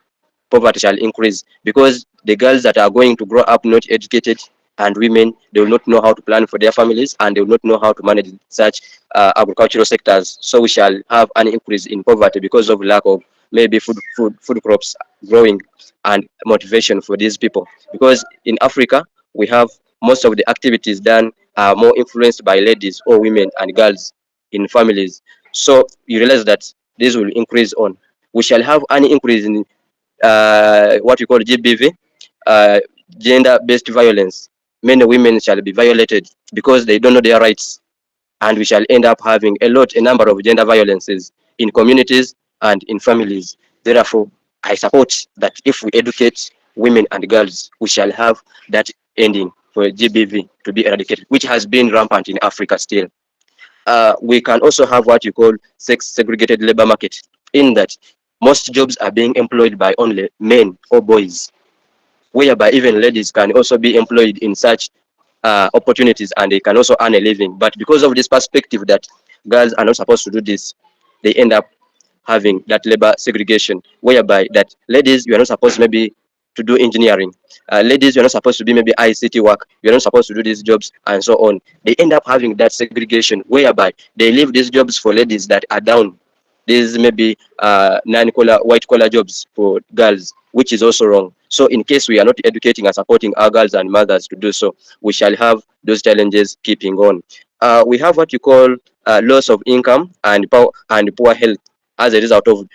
Poverty shall increase because the girls that are going to grow up not educated and women, they will not know how to plan for their families and they will not know how to manage such agricultural sectors. So we shall have an increase in poverty because of lack of maybe food crops growing and motivation for these people. Because in Africa, we have most of the activities done are more influenced by ladies or women and girls in families. So you realize that this will increase on. We shall have an increase in what we call GBV, uh, gender-based violence. Many women shall be violated because they don't know their rights, and we shall end up having a number of gender violences in communities and in families. Therefore, I support that if we educate women and girls, we shall have that ending for GBV to be eradicated, which has been rampant in Africa still. We can also have what you call sex segregated labor market, in that most jobs are being employed by only men or boys, whereby even ladies can also be employed in such opportunities and they can also earn a living. But because of this perspective that girls are not supposed to do this, they end up having that labor segregation, whereby that ladies, you are not supposed maybe to do engineering. Ladies, you're not supposed to be maybe ICT work. You're not supposed to do these jobs and so on. They end up having that segregation, whereby they leave these jobs for ladies that are down. These maybe non-collar, white-collar jobs for girls, which is also wrong. So in case we are not educating and supporting our girls and mothers to do so, we shall have those challenges keeping on. We have what you call loss of income and poor health as a result of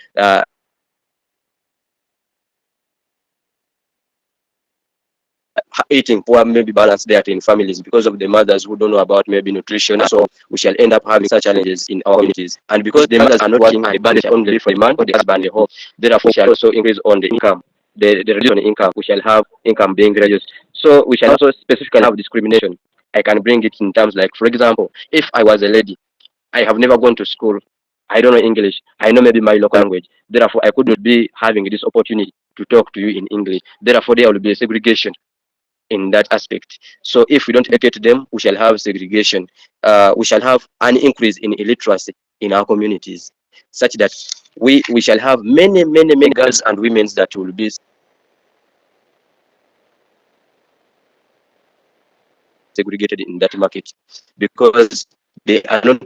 eating poor maybe balance diet in families because of the mothers who don't know about maybe nutrition. So we shall end up having such challenges in our communities. And because the mothers are not working and the burden shall only be for the man or the husband, the home, therefore we shall also increase on the income, the reduction in income. We shall have income being reduced. So we shall also specifically have discrimination. I can bring it in terms like, for example, if I was a lady, I have never gone to school, I don't know English, I know maybe my local language, therefore I could not be having this opportunity to talk to you in English. Therefore there will be a segregation in that aspect. So if we don't educate them, we shall have segregation. We shall have an increase in illiteracy in our communities, such that we shall have many girls and women that will be segregated in that market because they are not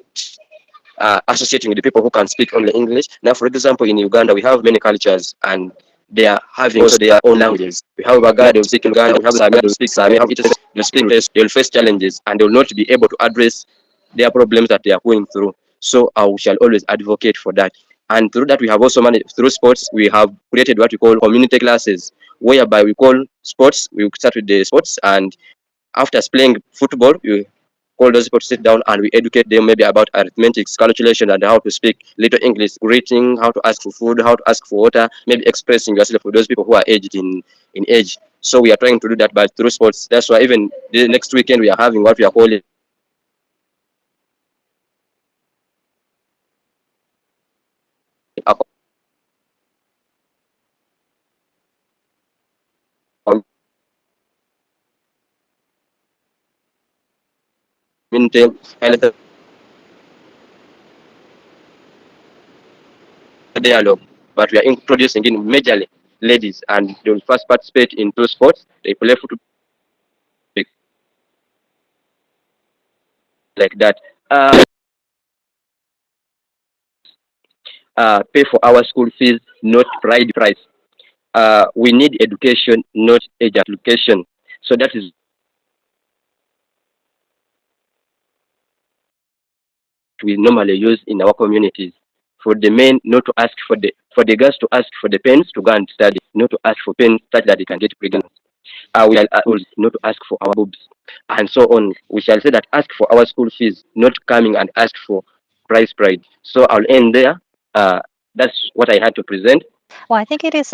associating with the people who can speak only English. Now, for example, in Uganda, we have many cultures and they are having also their own languages. We have Bagada, they will speak Uganda, we have Samia, they will speak Samia, they will speak this, they will face challenges and they will not be able to address their problems that they are going through. So we shall always advocate for that. And through that, we have also managed, through sports, we have created what we call community classes, whereby we call sports, we start with the sports, and after playing football, you call those people to sit down and we educate them maybe about arithmetic, calculation, and how to speak little English, greeting, how to ask for food, how to ask for water, maybe expressing yourself for those people who are aged in age. So we are trying to do that by through sports. That's why even the next weekend we are having what we are calling a community health dialogue, but we are introducing in majorly ladies, and they will first participate in two sports. They play football like that. Pay for our school fees, not pride price. We need education, not age application. So that is what we normally use in our communities. For the men not to ask for the girls to ask for the pens to go and study, not to ask for pens such that they can get pregnant. We shall also not to ask for our boobs, and so on. We shall say that ask for our school fees, not coming and ask for price pride. So I'll end there. That's what I had to present. Well, I think it is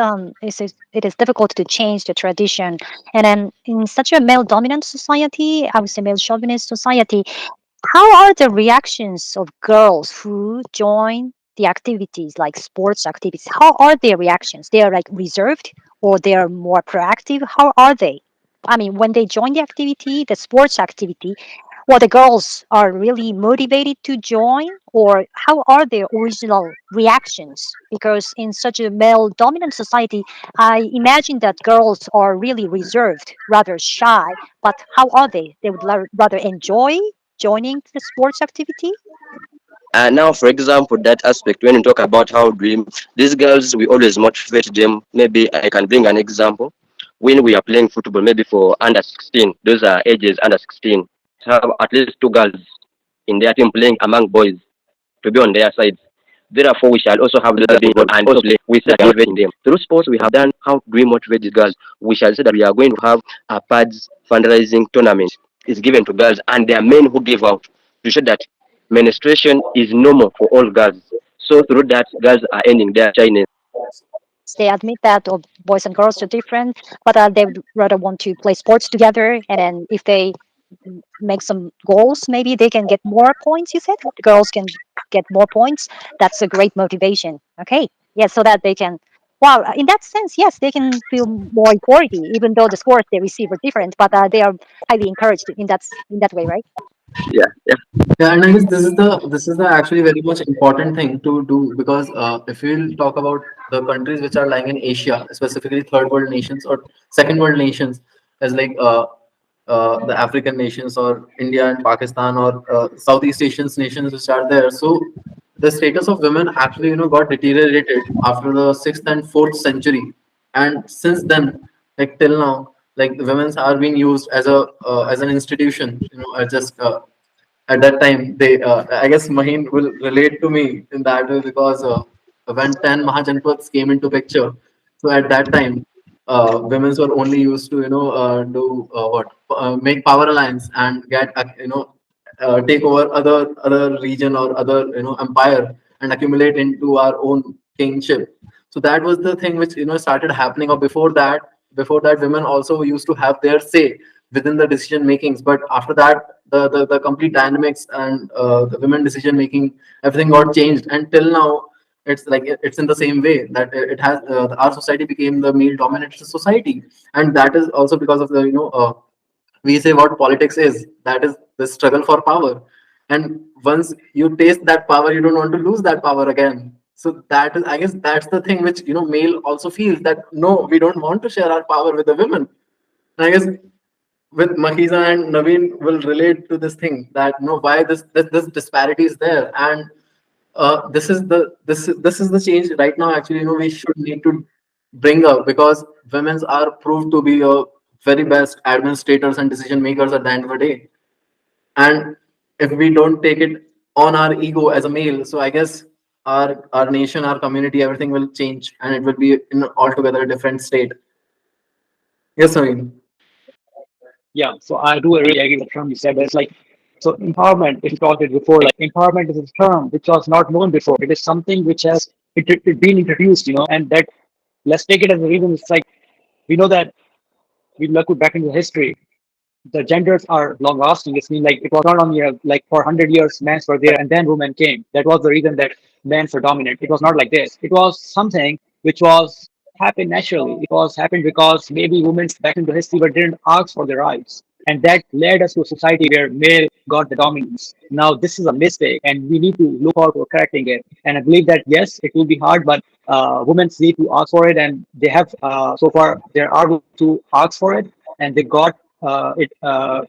difficult to change the tradition, and then in such a male dominant society, I would say male chauvinist society, how are the reactions of girls who join the activities like sports activities? How are their reactions? They are like reserved or they are more proactive? How are they? I mean, when they join the activity, the sports activity, well, the girls are really motivated to join, or how are their original reactions? Because in such a male dominant society, I imagine that girls are really reserved, rather shy. But how are they? They would rather enjoy joining the sports activity? And now, for example, that aspect, when you talk about how dream, these girls, we always motivate them. Maybe I can bring an example. When we are playing football, maybe for under 16, those are ages under 16, have at least two girls in their team playing among boys to be on their side. Therefore, we shall also have those being involved and also play with motivating them. Through sports, we have done how do we motivate these girls. We shall say that we are going to have a PADS fundraising tournament. It's given to girls, and there are men who give out to show that menstruation is normal for all girls. So through that, girls are ending their shyness. They admit that boys and girls are different, but they would rather want to play sports together. And then if they make some goals, maybe they can get more points. You said the girls can get more points. That's a great motivation. Okay, yeah, so that they can. Well, in that sense, yes, they can feel more equality, even though the scores they receive are different. But they are highly encouraged in that way, right? Yeah, yeah. Yeah, and I guess this is the actually very much important thing to do, because if we'll talk about the countries which are lying in Asia, specifically third world nations or second world nations, as like the African nations or India and Pakistan or Southeast Asian nations which are there. So the status of women actually got deteriorated after the sixth and fourth century, and since then, like till now, like the women's are being used as an institution, just at that time they I guess Maheen will relate to me in that way, because when 10 Mahajanpads came into picture, so at that time women were only used to do what make power alliance and get take over other region or other empire and accumulate into our own kingship. So that was the thing which started happening. Or before that women also used to have their say within the decision makings, but after that the complete dynamics and the women decision making, everything got changed, and till now it's like it's in the same way that it has our society became the male dominated society. And that is also because of the we say what politics is, that is the struggle for power. And once you taste that power, you don't want to lose that power again. So that is, I guess, that's the thing which male also feels, that no, we don't want to share our power with the women. And I guess with Mahiza and Naveen will relate to this thing, that why this disparity is there. And this is the change right now actually we should need to bring up, because women's are proved to be a very best administrators and decision makers at the end of the day. And if we don't take it on our ego as a male, so I guess our nation, our community, everything will change, and it will be in altogether a different state. Yes, I mean. Yeah, so I do really agree with the term you said. It's like, so empowerment, if you talked it before, like empowerment is a term which was not known before. It is something which has been introduced, and that, let's take it as a reason. It's like, we know that we look back into history, the genders are long lasting. It's mean like it was not only like for 100 years, men were there and then women came. That was the reason that men were dominant. It was not like this. It was something which was happened naturally. It was happened because maybe women back into history but didn't ask for their rights. and that led us to a society where male got the dominance. Now this is a mistake, and we need to look out for correcting it. And I believe that yes, it will be hard, but women need to ask for it, and they have so far there are women to ask for it, and they got it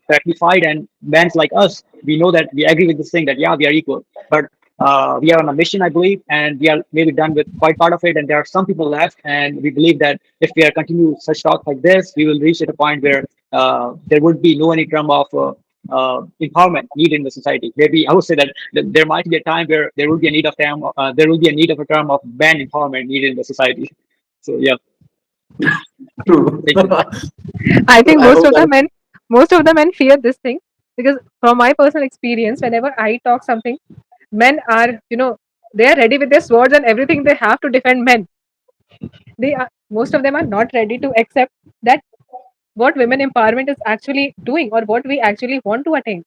rectified. And men like us, we know that we agree with this thing that yeah, we are equal, but we are on a mission, I believe, and we are maybe done with quite part of it. And there are some people left, and we believe that if we are continue such talk like this, we will reach at a point where there would be no any term of empowerment needed in the society. Maybe I would say that there might be a time where there will be a need of term, there will be a need of a term of man empowerment needed in the society. So yeah, True. thank you. I think I hope that. most of the men fear this thing, because from my personal experience, whenever I talk something, men are, they are ready with their swords and everything they have to defend men. They are, most of them are not ready to accept that what women empowerment is actually doing or what we actually want to attain.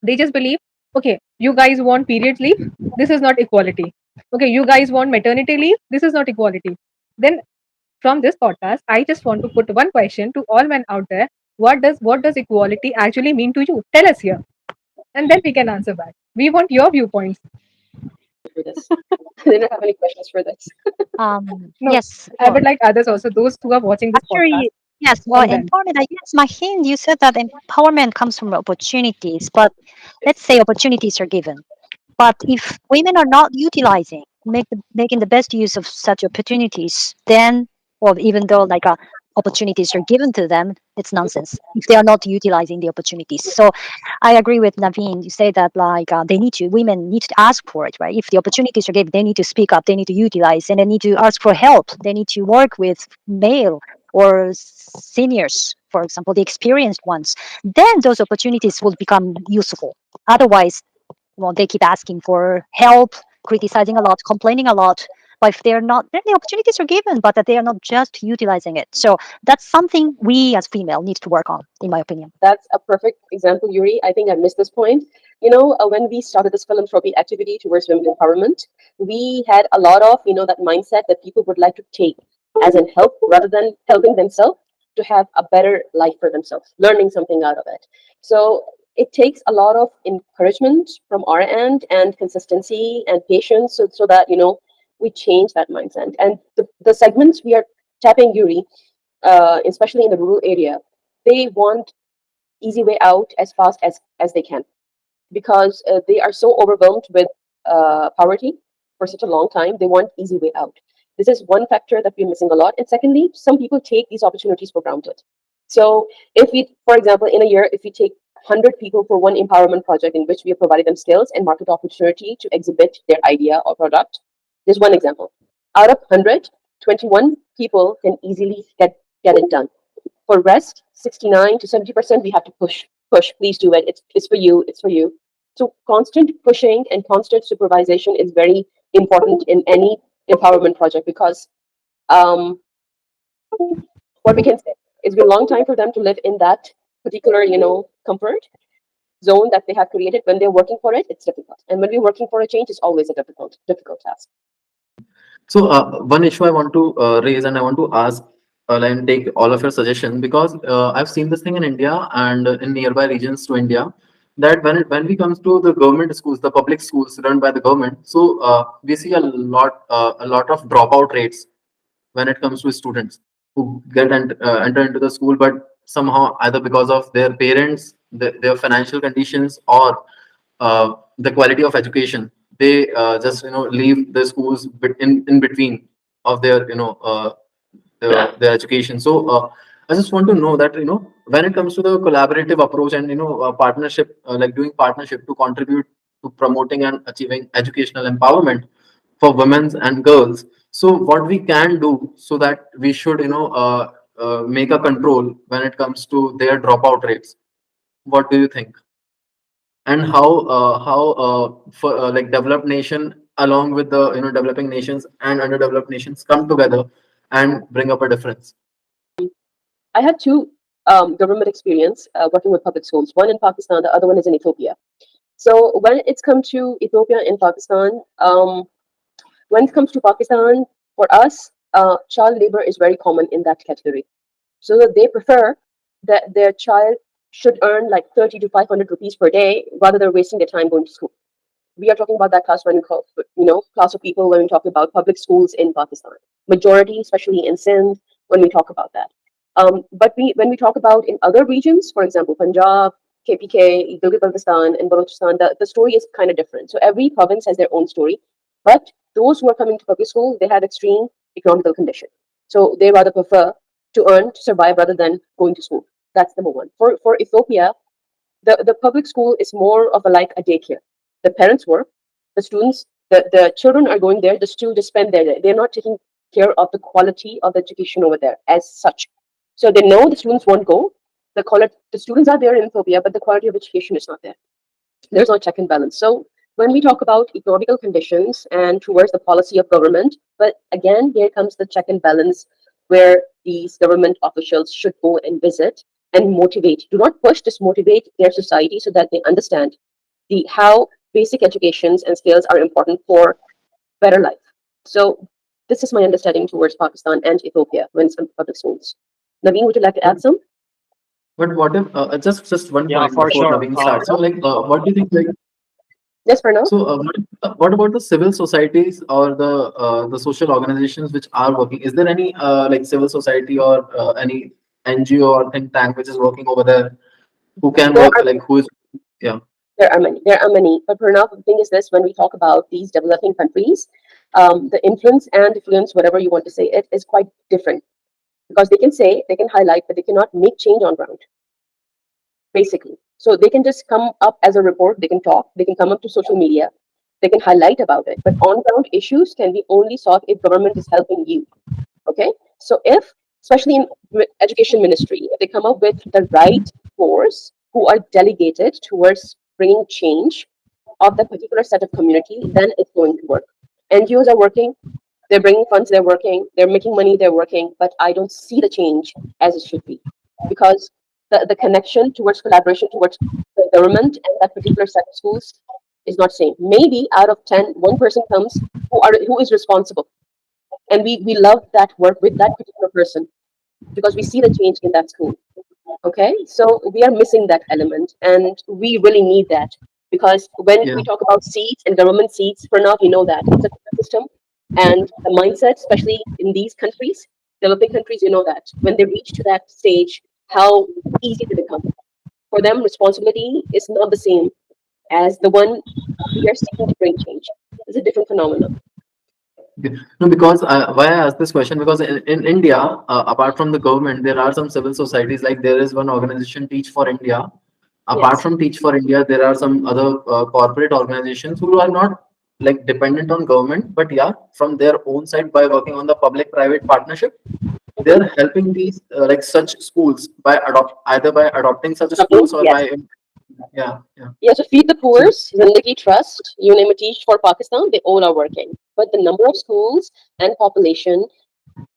They just believe, okay, you guys want periods leave, this is not equality. Okay, you guys want maternity leave, this is not equality. Then from this podcast, I just want to put one question to all men out there. What does equality actually mean to you? Tell us here. And then we can answer back. We want your viewpoints. For this. I didn't have any questions for this. No, Yes. I would like others also, those who are watching this podcast. Actually, yes. Well, On them. empowerment. I guess, Mahin, you said that empowerment comes from opportunities, but let's say opportunities are given. But if women are not utilizing, making the best use of such opportunities, then, or even though like opportunities are given to them, it's nonsense if they are not utilizing the opportunities. So I agree with Naveen. You say that like women need to ask for it, right? If the opportunities are given, they need to speak up, they need to utilize, and they need to ask for help. They need to work with male or seniors, for example, the experienced ones. Then those opportunities will become useful. Otherwise, well, they keep asking for help, criticizing a lot, complaining a lot. But if they're not, then the opportunities are given, but that they are not just utilizing it. So that's something we as female need to work on, in my opinion. That's a perfect example, Yuri. I think I missed this point. When we started this philanthropy activity towards women empowerment, we had a lot of, that mindset that people would like to take as in help rather than helping themselves to have a better life for themselves, learning something out of it. So it takes a lot of encouragement from our end and consistency and patience so that, we change that mindset. And the segments we are tapping, Yuri, especially in the rural area, they want easy way out as fast as they can, because they are so overwhelmed with poverty for such a long time. They want easy way out. This is one factor that we're missing a lot. And secondly, some people take these opportunities for granted. So if we, for example, in a year, if we take 100 people for one empowerment project in which we have provided them skills and market opportunity to exhibit their idea or product, there's one example. Out of 100, 21 people can easily get it done. For rest, 69 to 70%, we have to push. Please do it. It's for you. It's for you. So constant pushing and constant supervision is very important in any empowerment project, because what we can say, it's been a long time for them to live in that particular, comfort zone that they have created. When they're working for it, it's difficult. And when we're working for a change, it's always a difficult task. So one issue I want to raise, and I want to ask and take all of your suggestions, because I've seen this thing in India and in nearby regions to India, that when we comes to the government schools, the public schools run by the government, so we see a lot of dropout rates when it comes to students who get and enter into the school, but somehow either because of their parents, their financial conditions, or the quality of education, they just leave the schools in between of their their education. So I just want to know that when it comes to the collaborative approach and partnership, like doing partnership to contribute to promoting and achieving educational empowerment for women and girls, so what we can do so that we should make a control when it comes to their dropout rates. What do you think? And how for like developed nation along with the developing nations and underdeveloped nations come together and bring up a difference? I had two government experience working with public schools. One in Pakistan, the other one is in Ethiopia. So when it's come to Ethiopia and Pakistan, when it comes to Pakistan, for us, child labor is very common in that category. So that they prefer that their child should earn like 30 to 500 rupees per day rather than wasting their time going to school. We are talking about that class when we call, class of people when we talk about public schools in Pakistan. Majority, especially in Sindh, when we talk about that. But when we talk about in other regions, for example, Punjab, KPK, Gilgit-Baltistan, and Balochistan, the story is kind of different. So every province has their own story. But those who are coming to public school, they have extreme economical condition. So they rather prefer to earn to survive rather than going to school. That's number one. For Ethiopia, the public school is more of like a daycare. The parents work, the students, the children are going there just to spend their day. They're not taking care of the quality of the education over there as such. So they know the students won't go. The students are there in Ethiopia, but the quality of education is not there. There's no check and balance. So when we talk about economical conditions and towards the policy of government, but again, here comes the check and balance where these government officials should go and visit and motivate. Do not push, just motivate their society so that they understand how basic educations and skills are important for better life. So this is my understanding towards Pakistan and Ethiopia when it comes to public schools. Naveen, would you like to add some? But what if just one Yeah, point for before sure. Naveen starts? So like, what do you think? Like, Yes, Pranav? so what about the civil societies or the social organizations which are working? Is there any like civil society or any NGO or think tank which is working over there who can There work are like who is yeah. There are many. There are many. But Pranav, the thing is this: when we talk about these developing countries, the influence and influence, whatever you want to say, it is quite different because they can say, they can highlight, but they cannot make change on ground. Basically, so they can just come up as a report. They can talk. They can come up to social media. They can highlight about it. But on ground issues can be only solved if government is helping you. Okay, so if especially in education ministry, if they come up with the right force who are delegated towards bringing change of that particular set of community, then it's going to work. NGOs are working, they're bringing funds, they're working, they're making money, they're working, but I don't see the change as it should be because the connection towards collaboration towards the government and that particular set of schools is not same. Maybe out of 10, one person comes who is responsible, and we love that work with that particular person because we see the change in that school. Okay, so we are missing that element, and we really need that because when Yeah. we talk about seats and government seats, for now, you know that it's a system, and the mindset, especially in these countries, developing countries, you know that when they reach to that stage, how easy they become. For them, responsibility is not the same as the one we are seeking to bring change. It's a different phenomenon. Okay. No, because why I ask this question, because in India, apart from the government, there are some civil societies. Like there is one organization, Teach for India. Apart Yes. from Teach for India, there are some other corporate organizations who are not like dependent on government, but yeah, from their own side by working on the public-private partnership, they Mhm. are helping these like such schools by either by adopting such schools or Yes. by yeah. Yeah, so Feed the So Poor, Zindagi Trust, you name it, Teach for Pakistan, they all are working. But the number of schools and population,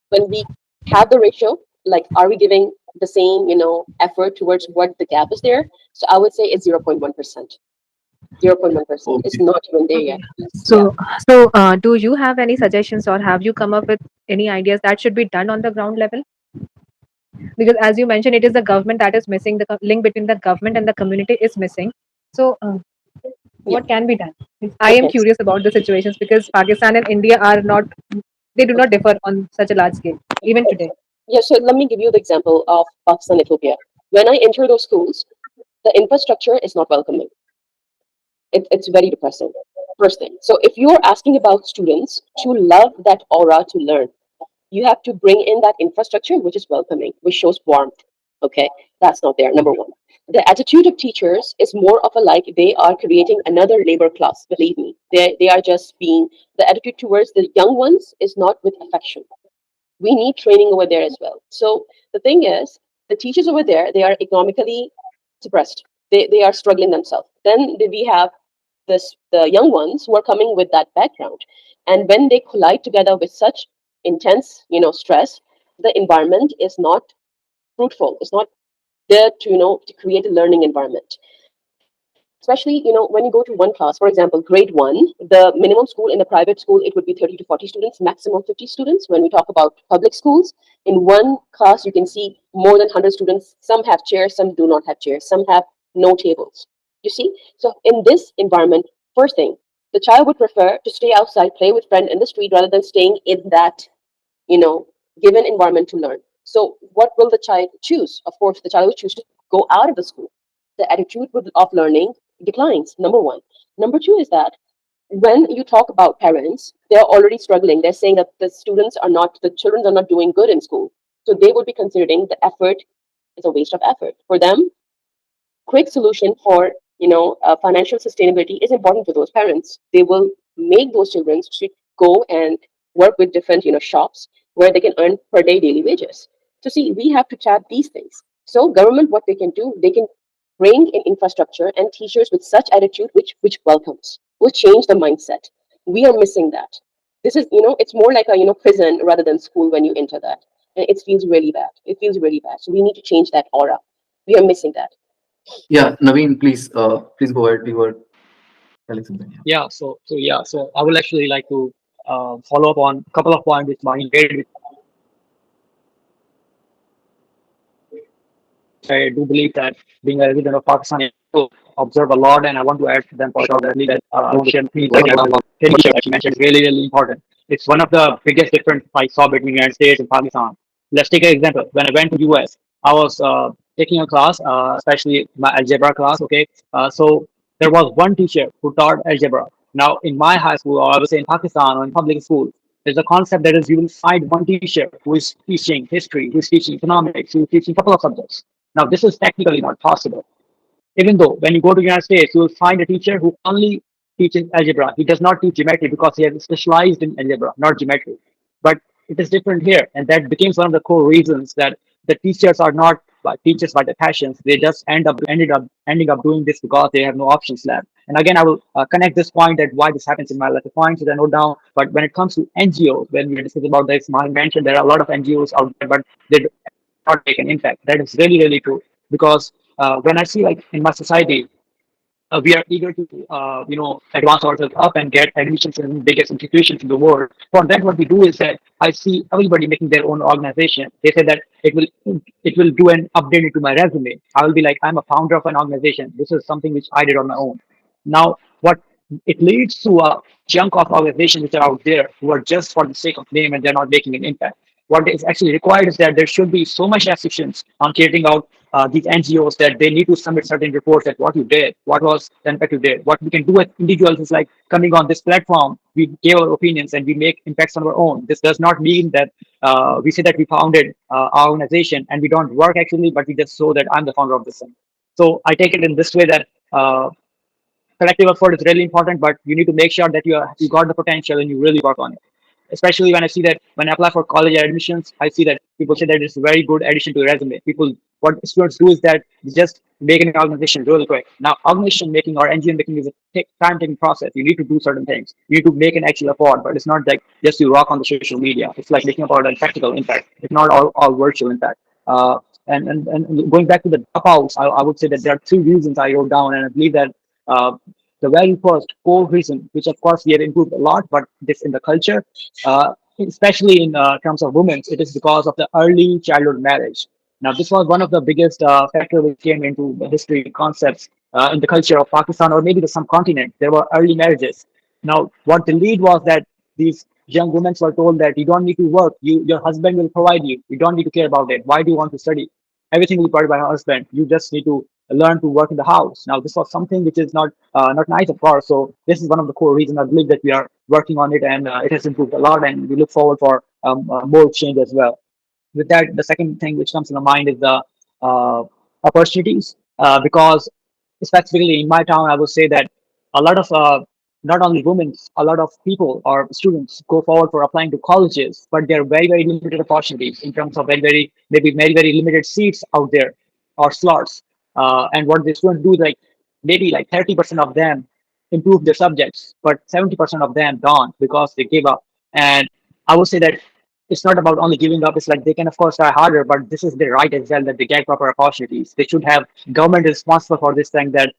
when we have the ratio, like are we giving the same, effort towards what the gap is there? So I would say it's 0.1%. 0.1%. It's okay. not even there Okay. yet. Yeah. So, do you have any suggestions or have you come up with any ideas that should be done on the ground level? Because as you mentioned, it is the government that is missing. The link between the government and the community is missing. So, Yeah. what can be done? I am Okay. curious about the situations because Pakistan and India are not, they do not differ on such a large scale, even today. Yeah, so let me give you the example of Pakistan, Ethiopia. When I enter those schools, the infrastructure is not welcoming. It's very depressing. First thing. So if you're asking about students to love that aura to learn, you have to bring in that infrastructure which is welcoming, which shows warmth. Okay, that's not there. Number one, the attitude of teachers is more of a like they are creating another labor class. Believe me, they are just being the attitude towards the young ones is not with affection. We need training over there as well. So the thing is, the teachers over there they are economically suppressed. They are struggling themselves. Then we have the young ones who are coming with that background, and when they collide together with such intense stress, the environment is not fruitful. It's not there to to create a learning environment. Especially, when you go to one class, for example, grade one, the minimum school in a private school, it would be 30 to 40 students, maximum 50 students. When we talk about public schools, in one class, you can see more than 100 students. Some have chairs, some do not have chairs, some have no tables. You see? So in this environment, first thing, the child would prefer to stay outside, play with friends in the street rather than staying in that, you know, given environment to learn. So what will the child choose? Of course, the child will choose to go out of the school. The attitude of learning declines, number one. Number two is that when you talk about parents, they're already struggling. They're saying that the children are not doing good in school. So they would be considering the effort is a waste of effort. For them, quick solution for financial sustainability is important for those parents. They will make those children to go and work with different shops where they can earn per day daily wages. So see, we have to tap these things. So government, what they can do, they can bring in infrastructure and teachers with such attitude which welcomes, will change the mindset. We are missing that. This is, it's more like a prison rather than school when you enter that. And it feels really bad. It feels really bad. So we need to change that aura. We are missing that. Yeah, Naveen, please go ahead. You were telling something. So I would actually like to follow up on a couple of points which Mahin made. I do believe that being a resident of Pakistan, I to observe a lot, and I want to add to them for sure that that you mentioned is really, really important. It's one of the biggest difference I saw between United States and Pakistan. Let's take an example. When I went to US, I was taking a class, especially my algebra class. Okay, so there was one teacher who taught algebra. Now, in my high school, or I would say in Pakistan or in public school, there's a concept that is you will find one teacher who is teaching history, who is teaching economics, who is teaching a couple of subjects. Now, this is technically not possible. Even though when you go to the United States, you will find a teacher who only teaches algebra. He does not teach geometry because he has specialized in algebra, not geometry. But it is different here, and that becomes one of the core reasons that the teachers are not teachers by their passions. They just ending up doing this because they have no options left. And again, I will connect this point that why this happens in my life. The points that I note down. But when it comes to NGOs, when we discuss about this, I mentioned there are a lot of NGOs out there, but they do not make an impact. That is really, really true. Because when I see like in my society, we are eager to advance ourselves up and get admissions in the biggest institutions in the world. For that, what we do is that I see everybody making their own organization. They say that it will do an update into my resume. I will be like, I'm a founder of an organization. This is something which I did on my own. Now, what it leads to a chunk of organizations which are out there who are just for the sake of name and they're not making an impact. What is actually required is that there should be so much restrictions on carrying out these NGOs that they need to submit certain reports that what you did, what was the impact you did. What we can do as individuals is like coming on this platform, we give our opinions and we make impacts on our own. This does not mean that we say that we founded our organization and we don't work actually, but we just show that I'm the founder of this thing. So I take it in this way that collective effort is really important, but you need to make sure that you got the potential and you really work on it. Especially when I see that when I apply for college admissions, I see that people say that it's a very good addition to the resume. What students do is that they just make an organization really quick. Now, organization making or NGO making is a time-taking process. You need to do certain things. You need to make an actual effort, but it's not like just you rock on the social media. It's like making about a practical impact. It's not all virtual impact. And going back to the dropouts, I would say that there are two reasons I wrote down, and I believe that uh, the very first core reason, which of course we have improved a lot, but this in the culture, especially in terms of women, it is because of the early childhood marriage. Now, this was one of the biggest factors which came into the history concepts in the culture of Pakistan or maybe the subcontinent. There were early marriages. Now, what the lead was that these young women were told that you don't need to work. Your husband will provide you. You don't need to care about it. Why do you want to study? Everything will be provided by your husband. You just need to learn to work in the house. Now, this was something which is not nice, of course. So this is one of the core reasons I believe that we are working on it, and it has improved a lot, and we look forward for more change as well. With that, the second thing which comes to my mind is the uh, opportunities, because specifically in my town, I would say that a lot of not only women, a lot of people or students go forward for applying to colleges, but there are very, very limited opportunities in terms of maybe very, very limited seats out there or slots. And what the students do is like maybe like 30% of them improve their subjects, but 70% of them don't because they give up. And I would say that it's not about only giving up. It's like they can of course try harder, but this is their right as well that they get proper opportunities. They should have government is responsible for this thing that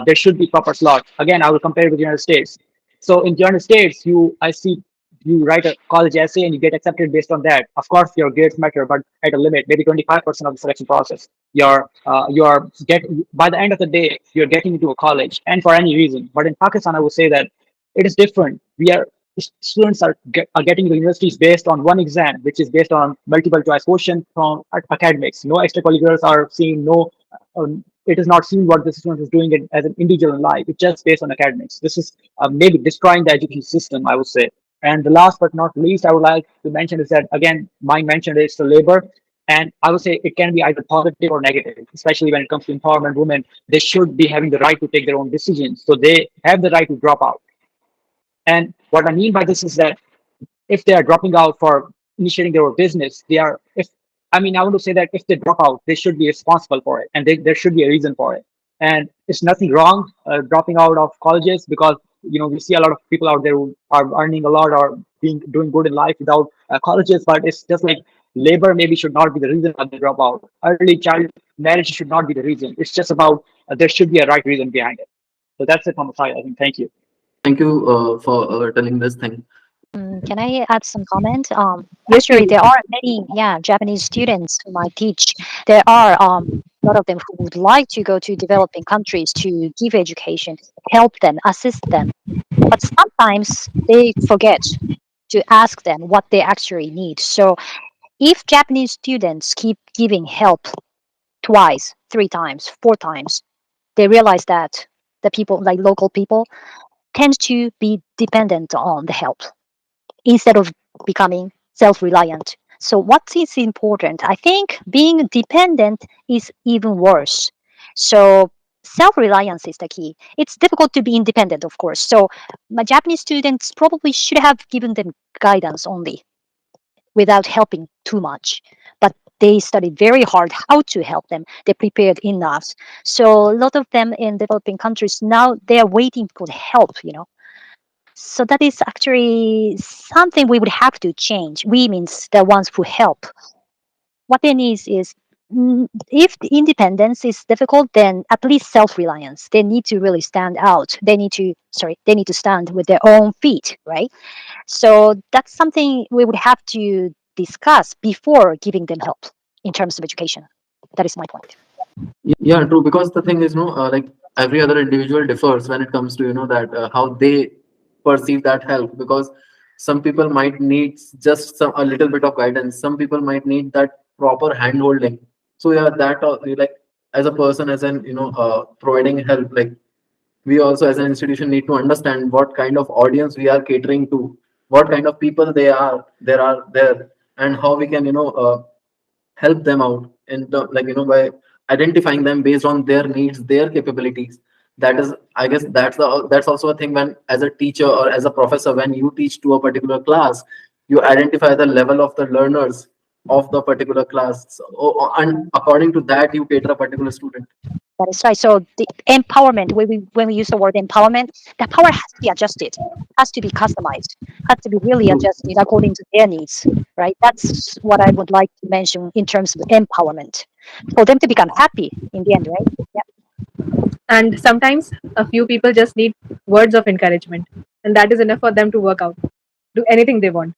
there should be proper slots. Again, I will compare it with the United States. So in the United States, I see you write a college essay and you get accepted based on that. Of course, your grades matter, but at a limit, maybe 25% of the selection process. You're get by the end of the day, you're getting into a college, and for any reason. But in Pakistan, I would say that it is different. Students are getting to universities based on one exam, which is based on multiple choice question from academics. No extracurriculars are seen. No, it is not seen what the student is doing it as an individual in life. It's just based on academics. This is maybe destroying the education system, I would say. And the last but not least, I would like to mention is that again, mine mentioned is the labor. And I would say it can be either positive or negative, especially when it comes to empowerment women. They should be having the right to take their own decisions. So they have the right to drop out. And what I mean by this is that if they are dropping out for initiating their own business, they are, if, I mean, I want to say that if they drop out, they should be responsible for it and there should be a reason for it. And it's nothing wrong dropping out of colleges because, we see a lot of people out there who are earning a lot or doing good in life without colleges, but it's just like labor maybe should not be the reason why they drop out. Early child marriage should not be the reason. It's just about there should be a right reason behind it. So that's it from the side, I think. Thank you. Thank you for telling this thing. Can I add some comment? Usually there are many, Japanese students whom I teach. There are a lot of them who would like to go to developing countries to give education, help them, assist them. But sometimes they forget to ask them what they actually need. So if Japanese students keep giving help twice, 3 times, 4 times, they realize that the people, like local people, tend to be dependent on the help instead of becoming self-reliant. So what is important? I think being dependent is even worse. So self-reliance is the key. It's difficult to be independent, of course. So my Japanese students probably should have given them guidance only without helping too much. But they studied very hard how to help them. They prepared enough. So a lot of them in developing countries now they are waiting for the help. So that is actually something we would have to change. We means the ones who help. What they need is if the independence is difficult, then at least self-reliance. They need to really stand out. They need to stand with their own feet, right? So that's something we would have to discuss before giving them help in terms of education. That is my point. Yeah, true. Because the thing is, like every other individual differs when it comes to that how they perceive that help. Because some people might need just a little bit of guidance. Some people might need that proper hand holding. So yeah, that like as a person, as an providing help, like we also as an institution need to understand what kind of audience we are catering to, what kind of people there, and how we can help them out in the, like by identifying them based on their needs, their capabilities. That is, I guess, that's also a thing when as a teacher or as a professor, when you teach to a particular class, you identify the level of the learners of the particular class. So, and according to that you cater a particular student. That is right. So the empowerment, when we use the word empowerment, the power has to be adjusted, has to be customized, has to be really True. adjusted according to their needs, right? That's what I would like to mention in terms of empowerment, for them to become happy in the end, right? Yeah. And sometimes a few people just need words of encouragement, and that is enough for them to work out, do anything they want.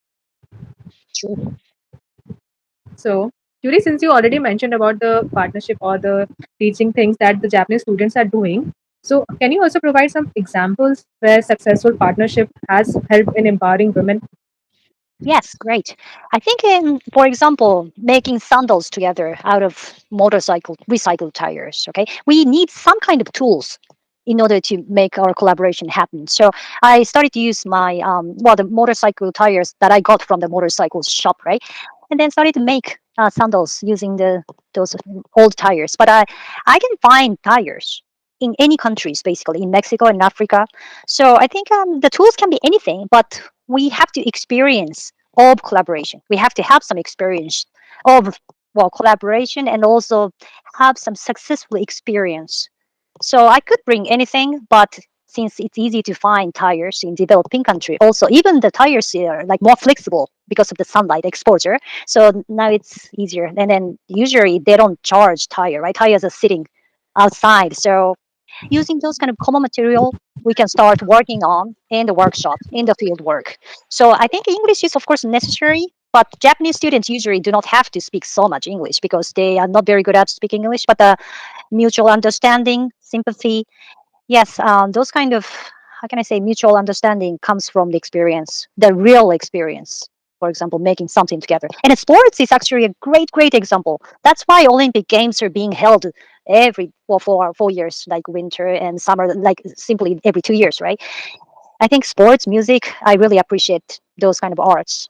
True. So, Yuri, since you already mentioned about the partnership or the teaching things that the Japanese students are doing, so can you also provide some examples where successful partnership has helped in empowering women? Yes, great. I think for example, making sandals together out of motorcycle recycled tires. Okay, we need some kind of tools in order to make our collaboration happen. So I started to use my the motorcycle tires that I got from the motorcycle shop, right? And then started to make sandals using those old tires. But I can find tires in any countries, basically in Mexico and Africa. So I think the tools can be anything, but we have to experience of collaboration. We have to have some experience of collaboration and also have some successful experience. So I could bring anything, but since it's easy to find tires in developing country, also even the tires are like more flexible because of the sunlight exposure. So now it's easier. And then usually they don't charge tire, right? Tires are sitting outside. So Using those kind of common material, we can start working on in the workshop, in the field work. So I think English is of course necessary, but Japanese students usually do not have to speak so much English because they are not very good at speaking English. But the mutual understanding, sympathy, yes, those kind of, how can I say, mutual understanding comes from the experience, the real experience. For example, making something together. And sports is actually a great example. That's why Olympic Games are being held every 4 years, like winter and summer, like simply every 2 years, right? I think sports, music, I really appreciate those kind of arts.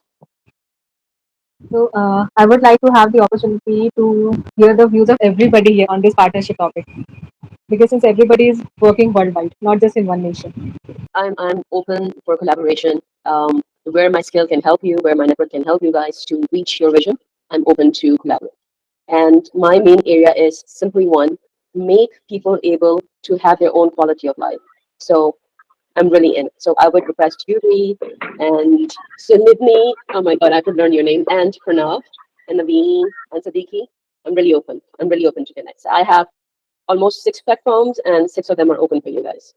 So I would like to have the opportunity to hear the views of everybody here on this partnership topic, because since everybody is working worldwide, not just in one nation. I'm open for collaboration. Where my skill can help you, where my network can help you guys to reach your vision, I'm open to collaborate. And my main area is simply one: make people able to have their own quality of life. So I'm really in. So I would request Yuri and Sunidni. Oh my God, I could learn your name. And Pranav and Naveen and Sadiki. I'm really open. I'm really open to connect. I have almost 6 platforms, and 6 of them are open for you guys.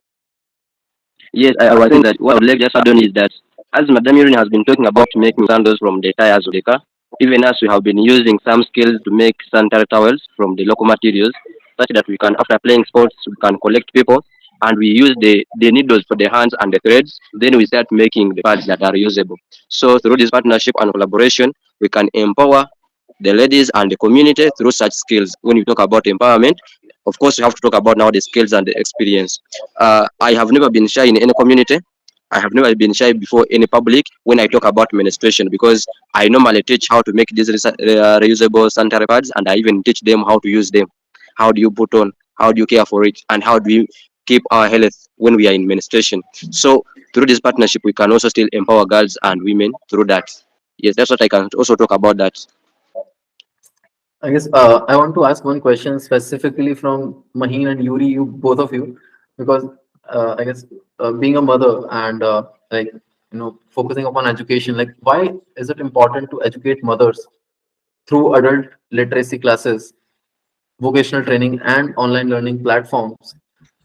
Yes, I was saying that what I would like just add on is that as Madam Yurin has been talking about making sandals from the tires of the car, even as we have been using some skills to make sanitary towels from the local materials, such that we can, after playing sports, we can collect people and we use the needles for the hands and the threads, then we start making the pads that are usable. So through this partnership and collaboration, we can empower the ladies and the community through such skills. When you talk about empowerment, of course, you have to talk about now the skills and the experience. I have never been shy in any community. I have never been shy before any public when I talk about menstruation because I normally teach how to make these reusable sanitary pads and I even teach them how to use them. How do you put on? How do you care for it? And how do you keep our health when we are in menstruation? So through this partnership, we can also still empower girls and women through that. Yes, that's what I can also talk about that. I guess I want to ask one question specifically from Maheen and Yuri, you both of you, because I guess being a mother and like focusing upon education, like why is it important to educate mothers through adult literacy classes, vocational training, and online learning platforms,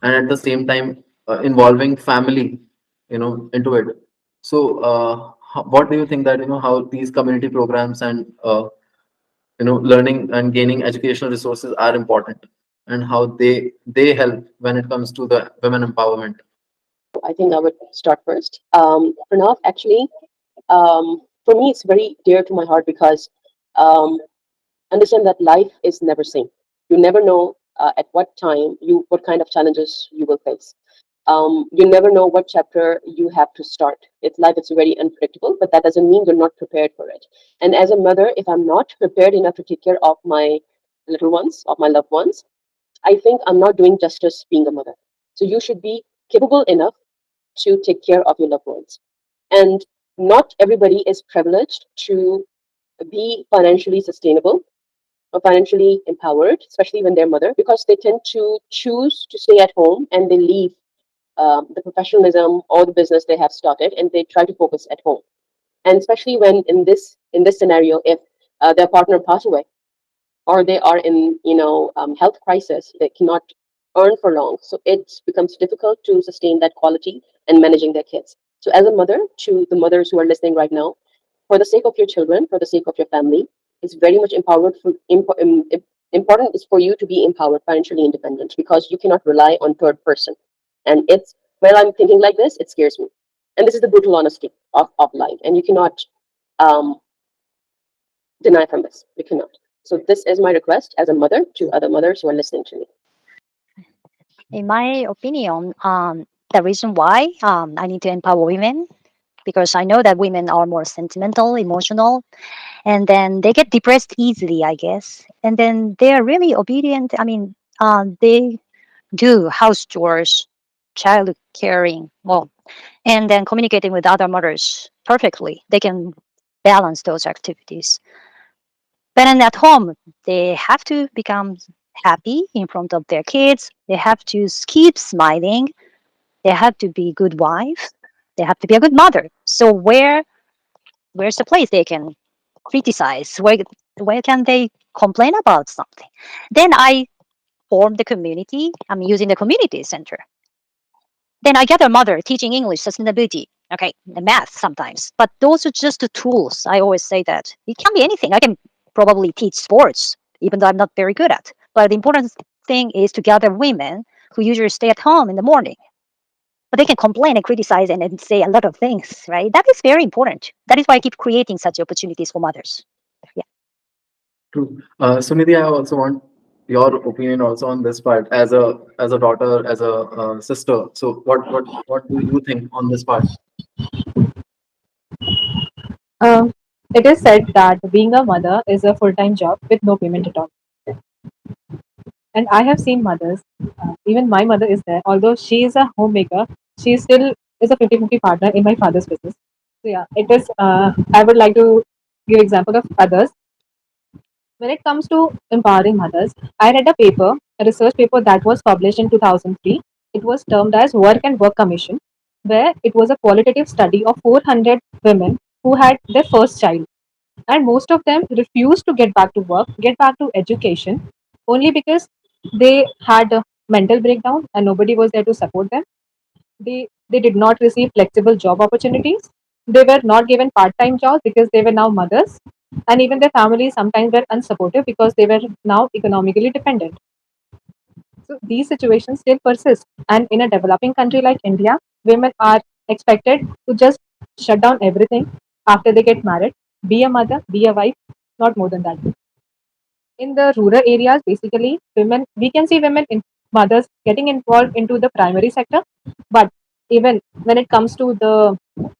and at the same time involving family, into it. So, what do you think that how these community programs and learning and gaining educational resources are important, and how they help when it comes to the women empowerment? I think I would start first. Pranav, actually, for me, it's very dear to my heart because um, understand that life is never same. You never know at what kind of challenges you will face. You never know what chapter you have to start. It's life; it's very unpredictable, but that doesn't mean you're not prepared for it. And as a mother, if I'm not prepared enough to take care of my little ones, of my loved ones, I think I'm not doing justice being a mother. So you should be capable enough to take care of your loved ones. And not everybody is privileged to be financially sustainable or financially empowered, especially when they're mother, because they tend to choose to stay at home and they leave the professionalism or the business they have started and they try to focus at home. And especially when in this scenario, if their partner pass away or they are in health crisis, they cannot earn for long, so it becomes difficult to sustain that quality and managing their kids. So as a mother, to the mothers who are listening right now, for the sake of your children, for the sake of your family, it's very much important is for you to be empowered, financially independent, because you cannot rely on third person. And it's when I'm thinking like this, it scares me. And this is the brutal honesty of life, and you cannot um, deny from this. You cannot. So this is my request as a mother to other mothers who are listening to me. In my opinion, the reason why I need to empower women, because I know that women are more sentimental, emotional, and then they get depressed easily, I guess. And then they are really obedient. I mean, they do house chores, child caring, well, and then communicating with other mothers perfectly. They can balance those activities. But then at home, they have to become happy in front of their kids. They have to keep smiling. They have to be a good wife. They have to be a good mother. So where's the place they can criticize? Where can they complain about something? Then I form the community. I'm using the community center. Then I get a mother teaching English, sustainability, okay, the math sometimes. But those are just the tools. I always say that it can be anything. I can probably teach sports, even though I'm not very good at. But the important thing is to gather women who usually stay at home in the morning. But they can complain and criticize and say a lot of things, right? That is very important. That is why I keep creating such opportunities for mothers. Yeah. True. Sunidhi, I also want your opinion also on this part as a daughter, as a sister. So what do you think on this part? Um, it is said that being a mother is a full-time job with no payment at all. And I have seen mothers, even my mother is there, although she is a homemaker, she still is a 50-50 partner in my father's business. So yeah, it is, I would like to give example of others. When it comes to empowering mothers, I read a paper, a research paper that was published in 2003. It was termed as Work and Work Commission, where it was a qualitative study of 400 women who had their first child. And most of them refused to get back to work, get back to education, only because they had a mental breakdown and nobody was there to support them. They did not receive flexible job opportunities. They were not given part-time jobs because they were now mothers, and even their families sometimes were unsupportive because they were now economically dependent. So these situations still persist, and in a developing country like India, women are expected to just shut down everything after they get married, be a mother, be a wife, not more than that. In the rural areas, basically, women, we can see women in mothers getting involved into the primary sector, but even when it comes to the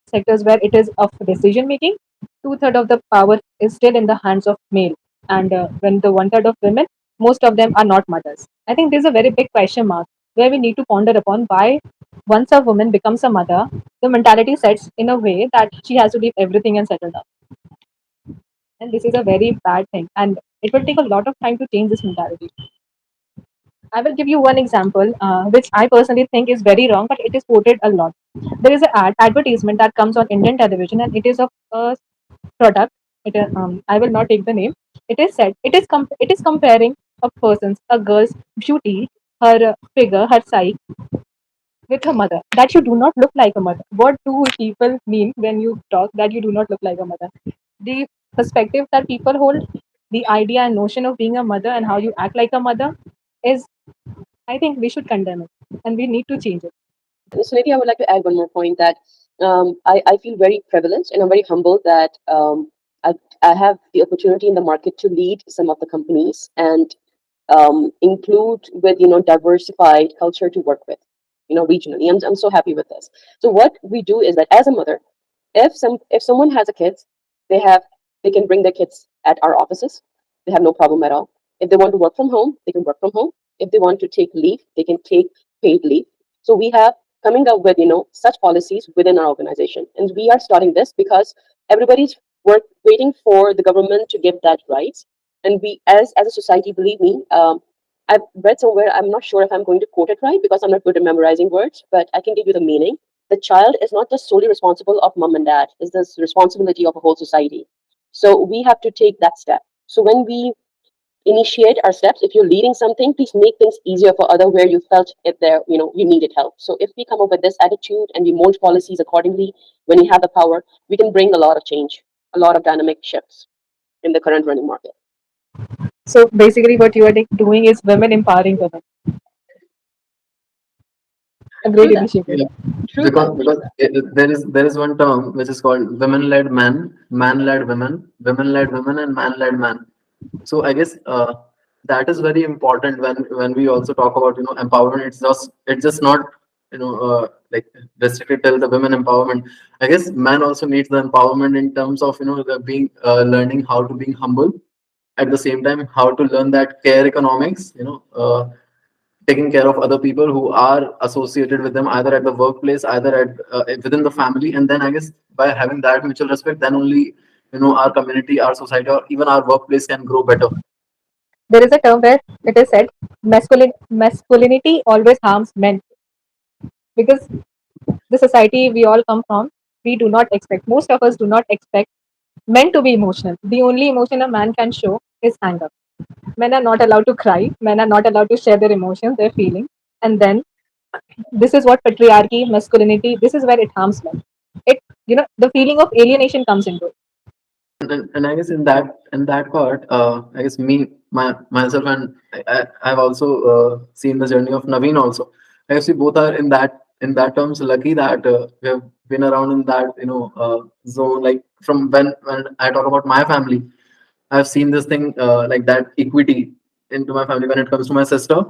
sectors where it is of decision making, two-thirds of the power is still in the hands of male, and when the one-third of women, most of them are not mothers. I think there's a very big question mark where we need to ponder upon why once a woman becomes a mother, the mentality sets in a way that she has to leave everything and settle down. And this is a very bad thing, and it will take a lot of time to change this mentality. I will give you one example, which I personally think is very wrong, but it is quoted a lot. There is an advertisement that comes on Indian television, and it is of a product. I will not take the name. It is said it is comparing a girl's beauty, her figure, her size with her mother. That you do not look like a mother. What do people mean when you talk that you do not look like a mother? The perspective that people hold, the idea and notion of being a mother and how you act like a mother is, I think we should condemn it and we need to change it. So maybe I would like to add one more point that I feel very privileged and I'm very humbled that I have the opportunity in the market to lead some of the companies and include with diversified culture to work with regionally. I'm so happy with this. So what we do is that as a mother, if someone has a kid, they have they can bring their kids at our offices. They have no problem at all. If they want to work from home, they can work from home. If they want to take leave, they can take paid leave. So we have coming up with such policies within our organization, and we are starting this because everybody's waiting for the government to give that rights, and we as a society, believe me, I've read somewhere, I'm not sure if I'm going to quote it right because I'm not good at memorizing words, but I can give you the meaning. The child is not just solely responsible of mom and dad, it's the responsibility of a whole society. So we have to take that step. So when we initiate our steps, if you're leading something, please make things easier for other where you felt if there, you needed help. So if we come up with this attitude and we mold policies accordingly, when we have the power, we can bring a lot of change, a lot of dynamic shifts in the current running market. So basically, what you are doing is women empowering women. A great True that. initiative. Yeah. True Because that. there is one term which is called women-led man, man-led women, women-led women, and man-led man. So I guess that is very important when we also talk about empowerment. It's just not like restricted till the women empowerment. I guess man also needs the empowerment in terms of the being learning how to being humble, at the same time how to learn that care economics, taking care of other people who are associated with them, either at the workplace, either at within the family. And then I guess by having that mutual respect, then only our community, our society, or even our workplace can grow better. There is a term where it is said masculinity always harms men, because the society we all come from, we do not expect, most of us do not expect men to be emotional. The only emotion a man can show is anger. Men are not allowed to cry. Men are not allowed to share their emotions, their feelings. And then this is what patriarchy, masculinity, this is where it harms men. It, the feeling of alienation comes into it. And I guess in that part, I guess myself and I've also seen the journey of Naveen also. I guess we both are in that terms lucky that we have been around in that zone. Like from when I talk about my family, I've seen this thing like that equity into my family when it comes to my sister,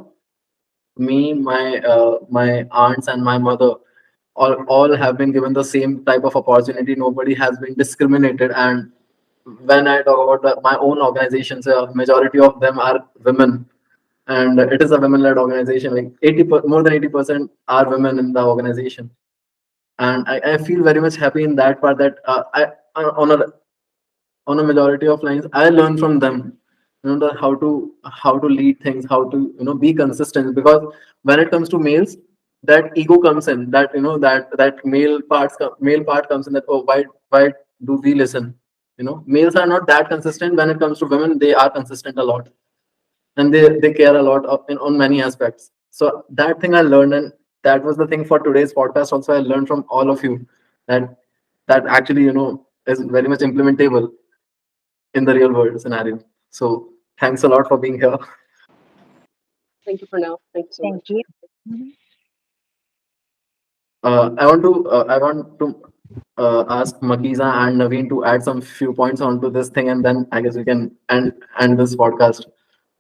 me, my aunts, and my mother. All have been given the same type of opportunity. Nobody has been discriminated. And when I talk about my own organizations, majority of them are women, and it is a women-led organization. Like more than 80% are women in the organization, and I feel very much happy in that part that on a majority of lines I learn from them, how to lead things, how to be consistent. Because when it comes to males, that ego comes in, that male part comes in, that oh, why do we listen? Males are not that consistent. When it comes to women, they are consistent a lot, and they care a lot on many aspects. So that thing I learned, and that was the thing for today's podcast also. I learned from all of you that actually is very much implementable in the real world scenario. So thanks a lot for being here. Thank you for now. Thank you so Thank much. you. Mhm. I want to ask Makiza and Naveen to add some few points onto this thing, and then I guess we can end this podcast.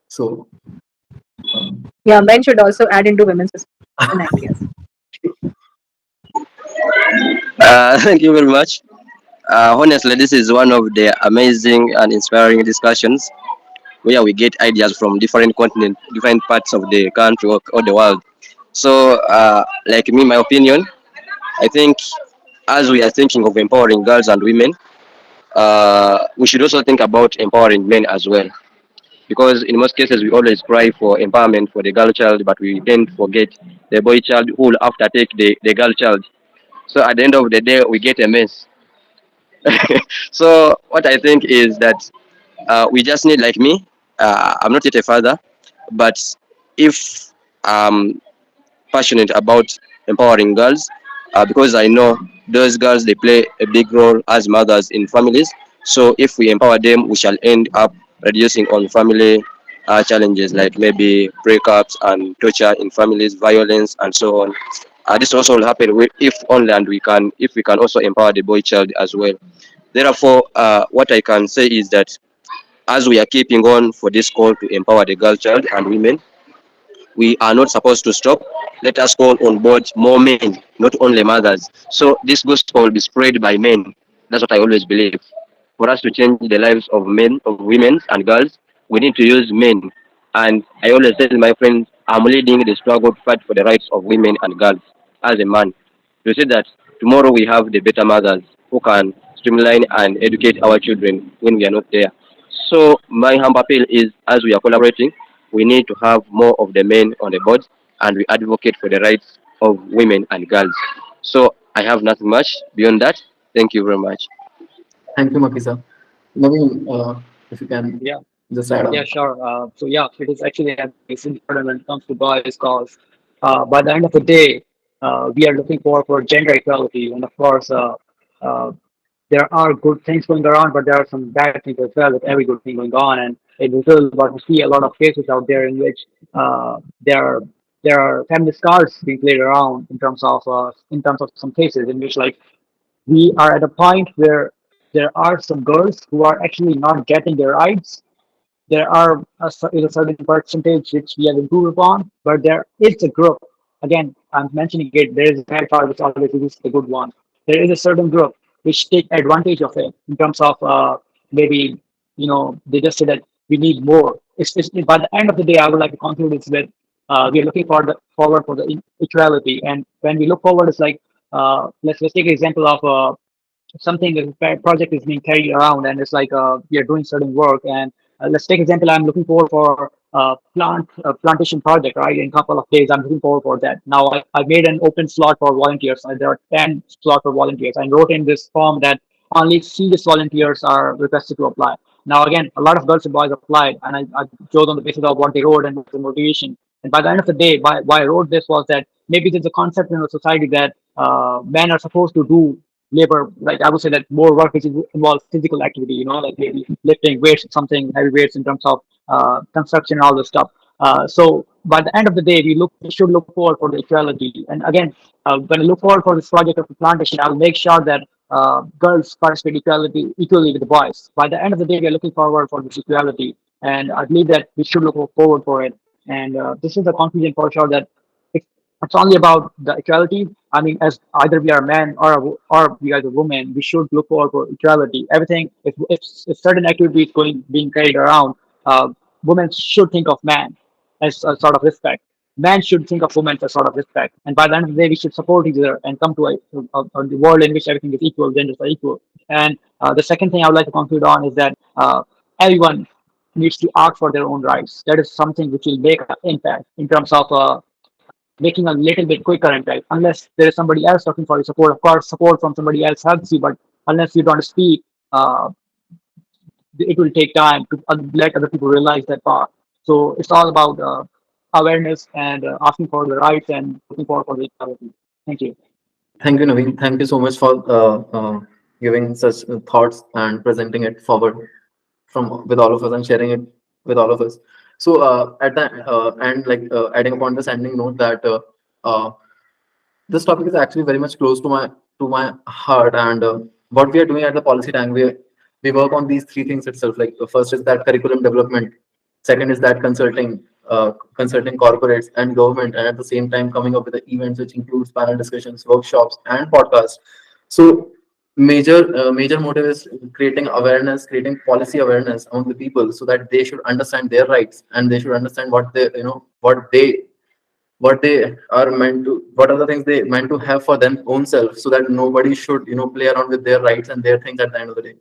So Yeah, men should also add into women's and ideas. Thank you very much. Honestly, this is one of the amazing and inspiring discussions where we get ideas from different continents, different parts of the country or the world. So, like me, my opinion, I think as we are thinking of empowering girls and women, we should also think about empowering men as well. Because in most cases, we always cry for empowerment for the girl child, but we tend to forget the boy child who will after take the girl child. So at the end of the day, we get a mess. So what I think is that we just need, like me, I'm not yet a father, but if I'm passionate about empowering girls, because I know those girls, they play a big role as mothers in families. So if we empower them, we shall end up reducing on family challenges like maybe breakups and torture in families, violence, and so on. This also will happen if only and if we can also empower the boy child as well. Therefore, what I can say is that as we are keeping on for this call to empower the girl child and women, we are not supposed to stop. Let us call on board more men, not only mothers. So this gospel will be spread by men. That's what I always believe. For us to change the lives of men, of women and girls, we need to use men. And I always tell my friends, I'm leading the struggle to fight for the rights of women and girls as a man. To see that tomorrow we have the better mothers who can streamline and educate our children when we are not there. So my humble appeal is, as we are collaborating, we need to have more of the men on the board, and we advocate for the rights of women and girls. So I have nothing much beyond that. Thank you very much. thank you, Makiza. Naveen, if you can Yeah. just add Yeah, on. sure. So yeah, it is actually it's important when it comes to boys, cause by the end of the day, we are looking for gender equality, and of course, uh, there are good things going around, but there are some bad things as well with every good thing going on. And in Brazil, but we see a lot of cases out there in which there are feminist cards being played around in terms of some cases in which like we are at a point where there are some girls who are actually not getting their rights. There are is a certain percentage which we have improved upon, but there is a group. Again, I'm mentioning it. There is a bad part which always is the good one. There is a certain group which take advantage of it in terms of maybe they just say that we need more. It's by the end of the day, I would like to conclude this with we are looking forward for the equality, and when we look forward, it's like let's take an example of something a project is being carried around and it's like we are doing certain work and let's take example I'm looking forward for plantation project right in a couple of days. I'm looking forward for that. Now I made an open slot for volunteers. There are 10 slots for volunteers. I wrote in this form that only serious volunteers are requested to apply. Now, again, a lot of girls and boys applied, and I chose on the basis of what they wrote and the motivation. And by the end of the day, why I wrote this was that maybe there's a concept in our society that men are supposed to do labor, like I would say that more work which involves physical activity, like maybe lifting weights, something heavy weights in terms of construction and all this stuff. So by the end of the day, we should look forward for the equality. And again, when I look forward for this project of the plantation, I'll make sure that girls participate equally with the boys. By the end of the day, we are looking forward for this equality, and I believe that we should look forward for it. And this is the conclusion for sure that it's, it's only about the equality. I mean, as either we are a man or we are the woman, we should look forward for equality. Everything, if certain activity is being carried around, uh, women should think of man as a sort of respect. Men should think of women as sort of respect. And by the end of the day, we should support each other and come to a world in which everything is equal, genders are equal. And the second thing I would like to conclude on is that everyone needs to ask for their own rights. That is something which will make an impact in terms of making a little bit quicker impact. Unless there is somebody else looking for your support, of course, support from somebody else helps you, but unless you don't speak, uh, it will take time to let other people realize that part. So it's all about awareness and asking for the rights and looking forward for the equality. Thank you. Thank you, Naveen. Thank you so much for giving such thoughts and presenting it forward from with all of us and sharing it with all of us. So at the end, like adding upon this ending note that uh, this topic is actually very much close to my heart, and what we are doing at the Policy Tank, we work on these three things itself. Like the first is that curriculum development, second is that consulting corporates and government, and at the same time coming up with the events which includes panel discussions, workshops, and podcasts. So major motive is creating awareness, creating policy awareness among the people, so that they should understand their rights and they should understand what they are meant to, what are the things they meant to have for them own self, so that nobody should play around with their rights and their things at the end of the day.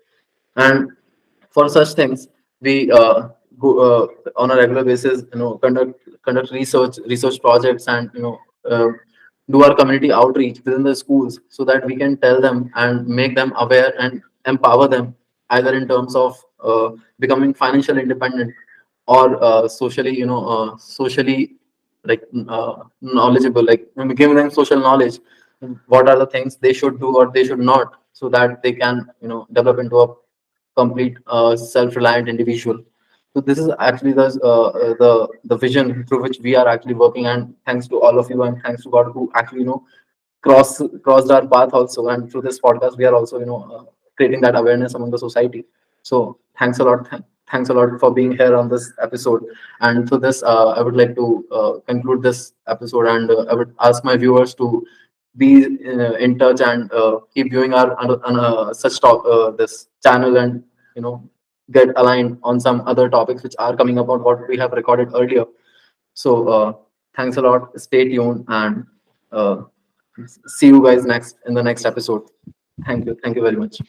And for such things, we go on a regular basis, conduct research projects, and do our community outreach within the schools, so that we can tell them and make them aware and empower them, either in terms of becoming financially independent, or socially, like knowledgeable, like giving them social knowledge, what are the things they should do or they should not, so that they can develop into a complete self-reliant individual. So this is actually the vision through which we are actually working, and thanks to all of you and thanks to God who actually crossed our path also. And through this podcast, we are also creating that awareness among the society. So thanks a lot. Thanks a lot for being here on this episode. And through this, I would like to conclude this episode, and I would ask my viewers to be in touch and keep viewing our such talk this channel, and get aligned on some other topics which are coming up on what we have recorded earlier. So thanks a lot. Stay tuned, and see you guys in the next episode. Thank you very much.